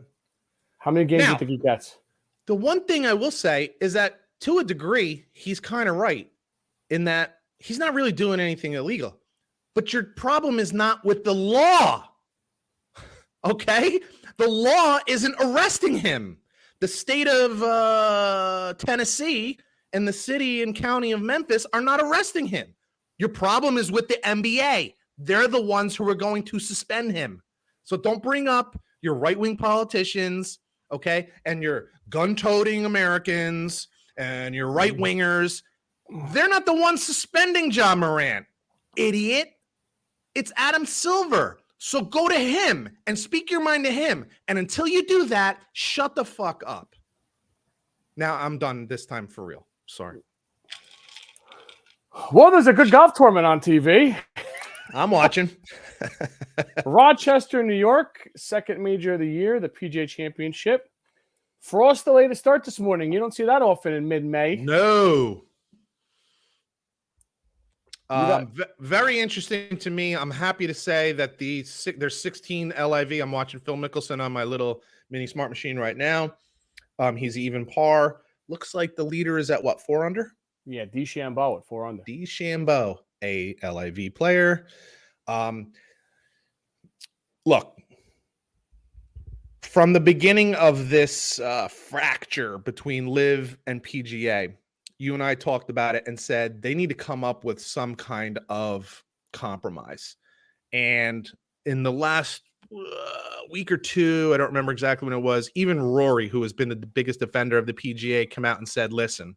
How many games do you think he gets? The one thing I will say is that to a degree, he's kind of right in that he's not really doing anything illegal. But your problem is not with the law. Okay? The law isn't arresting him. The state of Tennessee and the city and county of Memphis are not arresting him. Your problem is with the NBA. They're the ones who are going to suspend him. So don't bring up your right-wing politicians, okay, and your gun-toting Americans and your right-wingers. They're not the ones suspending Ja Morant, idiot. It's Adam Silver. So go to him and speak your mind to him. And until you do that, shut the fuck up. Now I'm done this time for real. Sorry. Well, there's a good golf tournament on TV. I'm watching. Rochester, New York, second major of the year, the PGA Championship. Frost delayed to start this morning. You don't see that often in mid-May. No. Very interesting to me. I'm happy to say that there's 16 LIV. I'm watching Phil Mickelson on my little mini smart machine right now. He's even par. Looks like the leader is at what, 4 under? Yeah, DeChambeau at 4 under. DeChambeau, a LIV player. Look, from the beginning of this fracture between LIV and PGA, you and I talked about it and said they need to come up with some kind of compromise. And in the last week or two, I don't remember exactly when it was, even Rory, who has been the biggest defender of the PGA, came out and said, listen,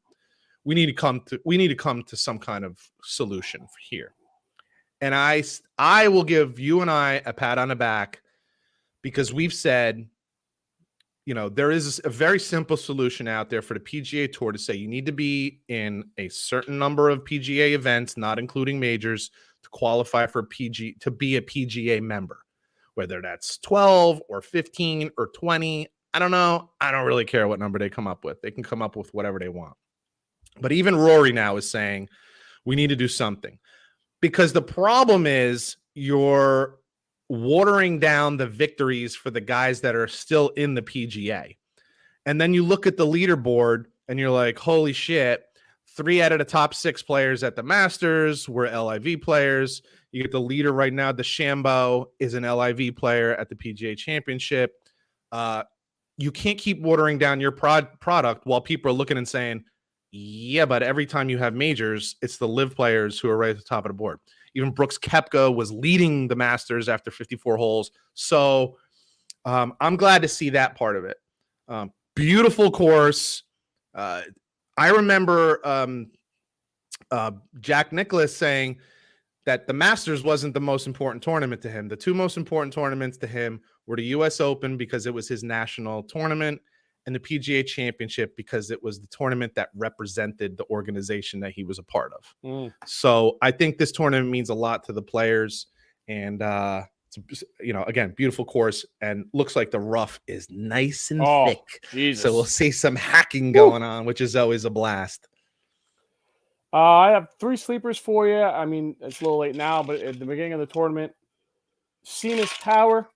we need to come to some kind of solution here. And I will give you and I a pat on the back because we've said, you know, there is a very simple solution out there for the PGA Tour to say you need to be in a certain number of PGA events, not including majors, to qualify for to be a PGA member. Whether that's 12 or 15 or 20, I don't know. I don't really care what number they come up with. They can come up with whatever they want. But even Rory now is saying we need to do something because the problem is you're watering down the victories for the guys that are still in the PGA. And then you look at the leaderboard and you're like, holy shit, 3 out of the top 6 players at the Masters were LIV players. You get the leader right now, DeChambeau is an LIV player at the PGA Championship. You can't keep watering down your product while people are looking and saying, yeah, but every time you have majors, it's the LIV players who are right at the top of the board. Even Brooks Koepka was leading the Masters after 54 holes. So I'm glad to see that part of it. Beautiful course. I remember Jack Nicklaus saying that the Masters wasn't the most important tournament to him. The 2 most important tournaments to him were the U.S. Open because it was his national tournament and the PGA Championship because it was the tournament that represented the organization that he was a part of. So I think this tournament means a lot to the players. And, it's, you know, again, beautiful course and looks like the rough is nice and thick. Jesus. So we'll see some hacking going on, which is always a blast. I have 3 sleepers for you. I mean, it's a little late now, but at the beginning of the tournament, Seamus Power,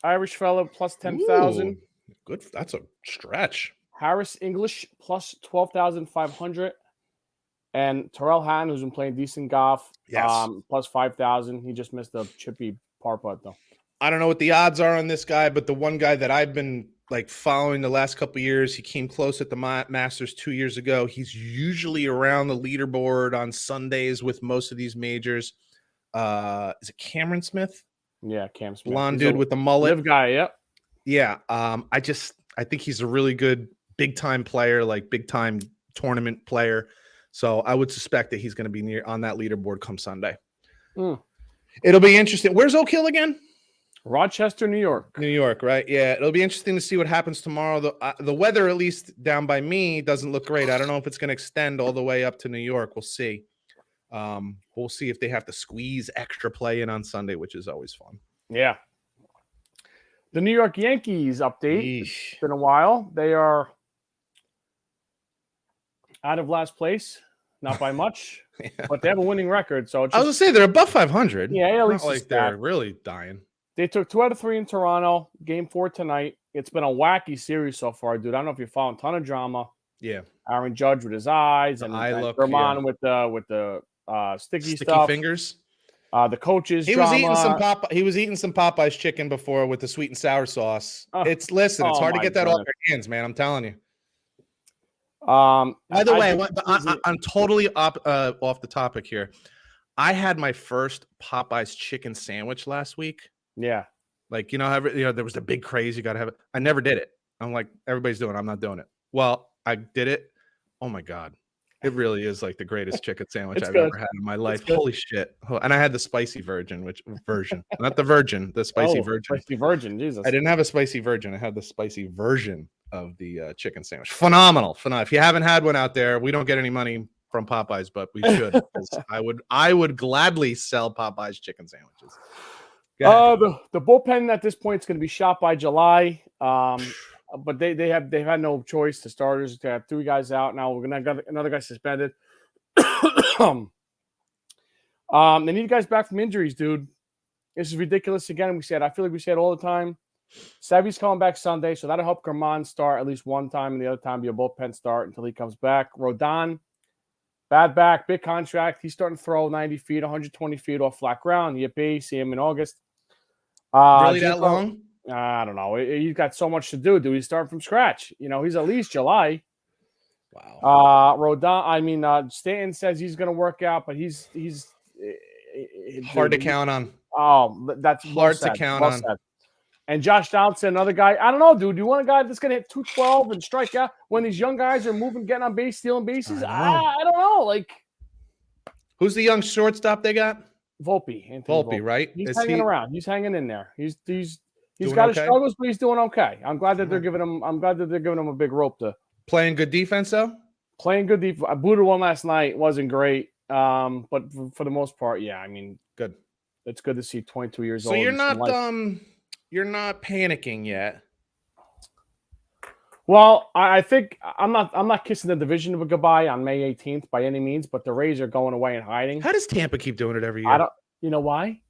Irish fellow, plus 10,000. Good. That's a stretch. Harris English, plus 12,500. And Terrell Hatton, who's been playing decent golf, plus 5,000. He just missed a chippy par putt, though. I don't know what the odds are on this guy, but the one guy that I've been like following the last couple of years, he came close at the Masters 2 years ago. He's usually around the leaderboard on Sundays with most of these majors. Is it Cameron Smith? Yeah, Cam Smith. Blonde dude with the mullet. Live guy, yep. Yeah. I think he's a really good big time player, like big time tournament player. So I would suspect that he's going to be on that leaderboard come Sunday. It'll be interesting. Where's Oak Hill again? Rochester, New York. New York, right? Yeah, it'll be interesting to see what happens tomorrow. The weather, at least down by me, doesn't look great. I don't know if it's going to extend all the way up to New York. We'll see. We'll see if they have to squeeze extra play in on Sunday, which is always fun. Yeah. The New York Yankees update. It's been a while. They are out of last place, not by much, Yeah. but they have a winning record. So it's I was gonna say they're above 500. Yeah, at least not like they're really dying. They took 2 out of 3 in Toronto. Game 4 tonight. It's been a wacky series so far, dude. I don't know if you're following. Ton of drama. Yeah. Aaron Judge with his eyes, and Vermont with the sticky stuff. Fingers. The coaches. He was eating some Popeyes chicken before with the sweet and sour sauce. It's hard to get that off your hands, man. I'm telling you. By the way, I'm totally off the topic here. I had my first Popeyes chicken sandwich last week. Yeah. Like, there was the big craze. You got to have it. I never did it. I'm like, everybody's doing it. I'm not doing it. Well, I did it. Oh my God. It really is like the greatest chicken sandwich I've ever had in my life. Holy shit. And I had the spicy version, not the virgin, the spicy virgin. Spicy virgin, Jesus. I didn't have a spicy virgin. I had the spicy version of the chicken sandwich. Phenomenal. If you haven't had one out there, we don't get any money from Popeyes, but we should. I would gladly sell Popeyes chicken sandwiches. The bullpen at this point is going to be shot by July. But they've had no choice. The starters, they have 3 guys out now. We're gonna have another guy suspended. They need guys back from injuries, dude. This is ridiculous. Again, I feel like we say it all the time. Savvy's coming back Sunday, so that'll help Germán start at least one time, and the other time be a bullpen start until he comes back. Rodon, bad back, big contract. He's starting to throw 90 feet, 120 feet off flat ground. Yippee, see him in August. Really that long? I don't know. He's got so much to do. Dude, he's starting from scratch. He's at least July. Wow. Rodon. Stanton says he's going to work out, but he's hard to count on. Oh, that's hard to count on. Sad. And Josh Donaldson, another guy. I don't know, dude. Do you want a guy that's going to hit 212 and strike out when these young guys are moving, getting on base, stealing bases? I don't know. Like, who's the young shortstop they got? Volpe, right? He's hanging around. He's hanging in there. He's got his struggles, but he's doing okay. I'm glad that they're giving him a big rope to playing good defense though. Playing good defense. I booted one last night. Wasn't great. But for the most part, yeah. I mean, good. It's good to see 22 years old. So you're not panicking yet. Well, I think I'm not kissing the division goodbye on May 18th by any means, but the Rays are going away and hiding. How does Tampa keep doing it every year? You know why?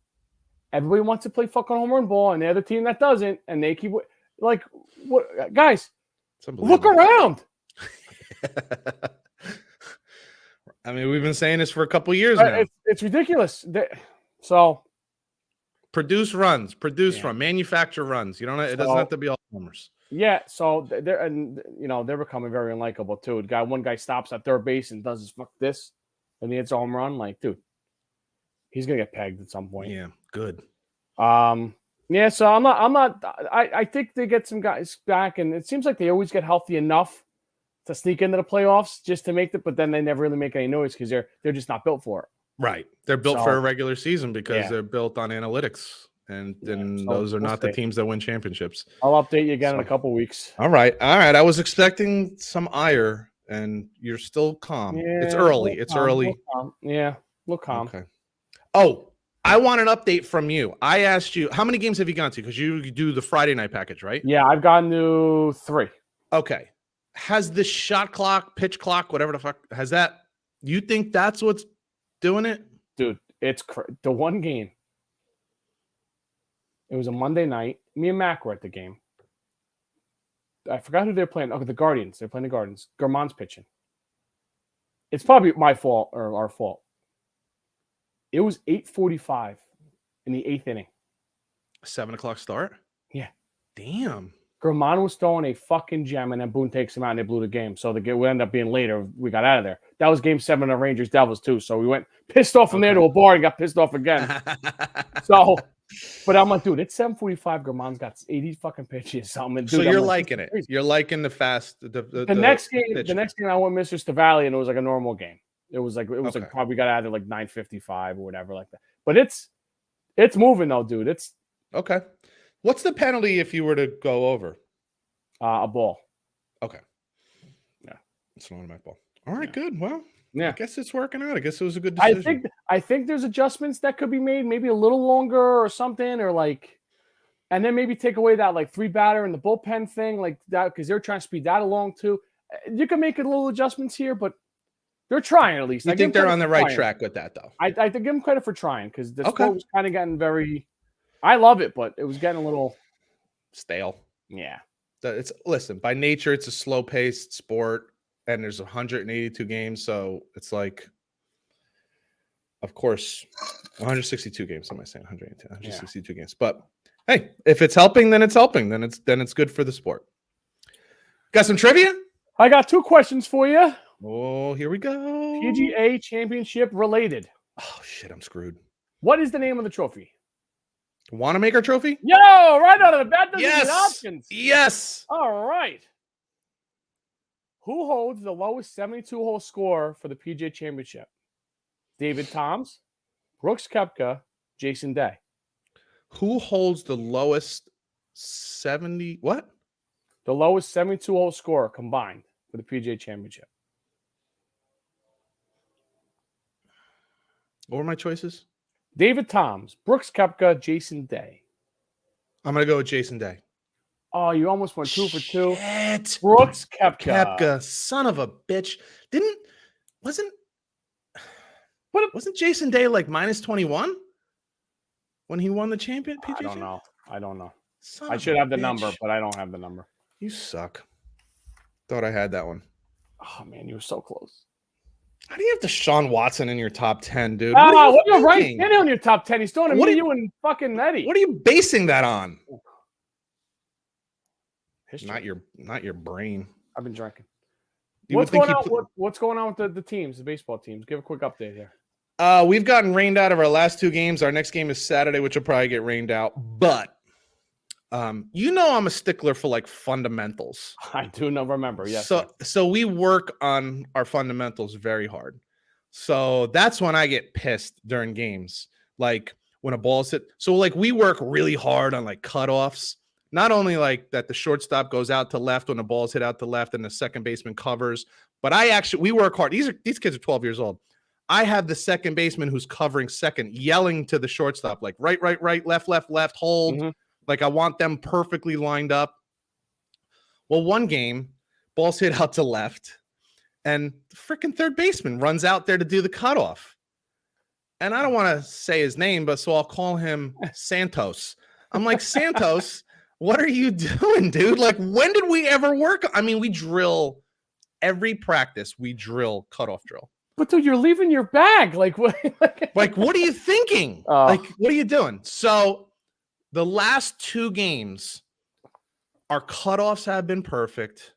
Everybody wants to play fucking home run ball, and they're the team that doesn't, and they keep what guys, look around. I mean, we've been saying this for a couple years now. It's ridiculous. So produce runs, manufacture runs. It doesn't have to be all homers. Yeah, so they're becoming very unlikable too. One guy stops at third base and does this, and he hits a home run. Like, dude, he's gonna get pegged at some point. Yeah, good. Yeah. So I'm not. I think they get some guys back, and it seems like they always get healthy enough to sneak into the playoffs just to make it. But then they never really make any noise because they're just not built for it. Right. They're built for a regular season because they're built on analytics. And those are not the teams that win championships. I'll update you again in a couple weeks. All right. I was expecting some ire, and you're still calm. Yeah, it's early. Early. Yeah, look calm. Okay. Oh, I want an update from you. I asked you, how many games have you gone to? Because you do the Friday night package, right? Yeah, I've gone to 3. Okay. Has the shot clock, pitch clock, whatever the fuck, has that? You think that's what's doing it? Dude, it's the one game. It was a Monday night. Me and Mac were at the game. I forgot who they're playing. Okay, the Guardians. They're playing the Guardians. Germán's pitching. It's probably my fault or our fault. It was 8:45 in the 8th inning. 7 o'clock start? Yeah. Damn. Germán was throwing a fucking gem, and then Boone takes him out, and they blew the game. So we ended up being later. We got out of there. That was Game 7 of Rangers Devils too. So we went pissed off from there to a bar and got pissed off again. So, but I'm like, dude, it's 7:45. Germán's got 80 fucking pitches. Something. So you're liking it. You're liking the fast. The next game. The next game, I went Mr. Stavali, and it was like a normal game. It was like probably got out of there like 9:55 or whatever like that. But it's moving though, dude. It's okay. What's the penalty if you were to go over? A ball. Okay. Yeah. It's an automatic ball. All right, good. Well, yeah. I guess it's working out. I guess it was a good decision. I think there's adjustments that could be made, maybe a little longer or something, or like, and then maybe take away that like 3-batter and the bullpen thing like that because they're trying to speed that along too. You can make a little adjustments here, but They're trying at least. I think they're on the right track with that, though. I give them credit for trying because the sport was kind of getting very. I love it, but it was getting a little stale. Yeah. Listen, by nature, it's a slow-paced sport, and there's 182 games, so it's like, of course, 162 games. What am I saying? 162 games. But hey, if it's helping, then it's helping. Then it's good for the sport. Got some trivia? I got 2 questions for you. Oh, here we go. PGA Championship related. Oh shit, I'm screwed. What is the name of the trophy? Wanamaker Trophy? Yo, right out of the bat. Yes. Options. Yes. All right. Who holds the lowest 72-hole score for the PGA Championship? David Toms, Brooks Koepka, Jason Day. Who holds the lowest 70? What? The lowest 72-hole score combined for the PGA Championship. What were my choices? David Toms, Brooks Koepka, Jason Day. I'm going to go with Jason Day. Oh, you almost went 2 for 2. Shit. Brooks Koepka. Koepka, son of a bitch. Wasn't Jason Day like minus 21 when he won the PGA? I don't know. I should have the number, but I don't have the number. You suck. Thought I had that one. Oh, man, you were so close. How do you have Deshaun Watson in your top 10, dude? What are you right Kenny on your top 10? He's throwing to you and fucking Eddie. What are you basing that on? History. Not your brain. I've been drinking. What's going on with the teams, the baseball teams? Give a quick update here. We've gotten rained out of our last 2 games. Our next game is Saturday, which will probably get rained out. But I'm a stickler for like fundamentals. I do not remember. Yes. So we work on our fundamentals very hard. So that's when I get pissed during games. Like when a ball's hit. So like we work really hard on like cutoffs. Not only like that the shortstop goes out to left when the ball's hit out to left and the second baseman covers, but we work hard. These kids are 12 years old. I have the second baseman who's covering second yelling to the shortstop, like right, left, hold. Mm-hmm. Like I want them perfectly lined up. Well, one game, ball's hit out to left, and the freaking third baseman runs out there to do the cutoff. And I don't want to say his name, but so I'll call him Santos. I'm like, Santos, what are you doing, dude? Like, when did we ever work? I mean, we drill every practice. We drill cutoff drill. But dude, you're leaving your bag. Like what? Like, what are you thinking? Like, what are you doing? So the last 2 games, our cutoffs have been perfect.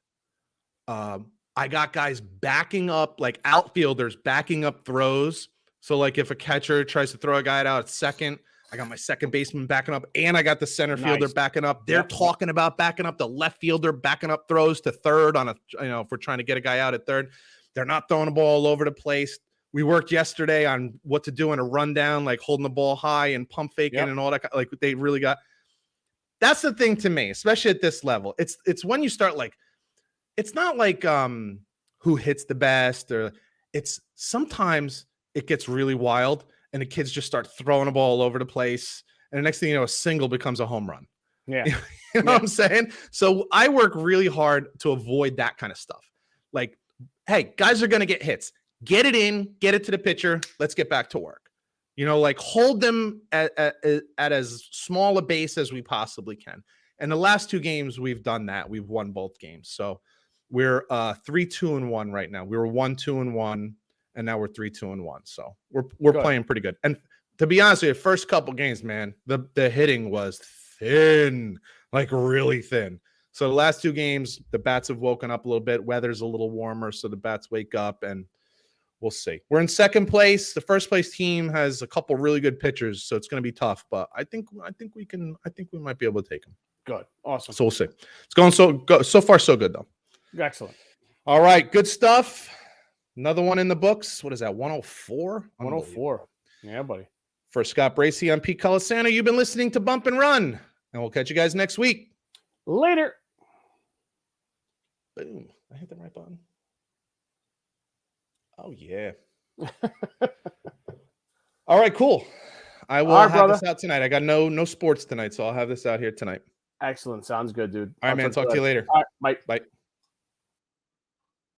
I got guys backing up, like outfielders backing up throws. So like if a catcher tries to throw a guy out at second, I got my second baseman backing up, and I got the center fielder backing up. They're talking about backing up, the left fielder backing up throws to third on if we're trying to get a guy out at third. They're not throwing the ball all over the place. We worked yesterday on what to do in a rundown, like holding the ball high and pump faking and all that. Like they really got. That's the thing to me, especially at this level. It's when you start like, it's not like who hits the best, or it's sometimes it gets really wild and the kids just start throwing the ball all over the place. And the next thing you know, a single becomes a home run. Yeah. You know what I'm saying? So I work really hard to avoid that kind of stuff. Like, hey, guys are going to get hits. Get it in, get it to the pitcher. Let's get back to work. Like hold them at as small a base as we possibly can. And the last 2 games, we've done that. We've won both games. So we're 3-2-1 right now. We were 1-2-1, and now we're 3-2-1. So we're playing pretty good. And to be honest with you, first couple games, man, the hitting was thin, like really thin. So the last 2 games, the bats have woken up a little bit. Weather's a little warmer, so the bats wake up, and we'll see. We're in second place. The first place team has a couple really good pitchers, so it's going to be tough. But I think we might be able to take them. Good, awesome. So we'll see. It's going so far so good though. Excellent. All right, good stuff. Another one in the books. What is that? 104. 104. Yeah, buddy. For Scott Bracey, I'm Pete Colasano. You've been listening to Bump and Run, and we'll catch you guys next week. Later. Boom. I hit the right button. Oh, yeah. All right, cool. I will have this out tonight. I got no sports tonight, so I'll have this out here tonight. Excellent. Sounds good, dude. All right, man. Talk to you later. All right, bye. Bye.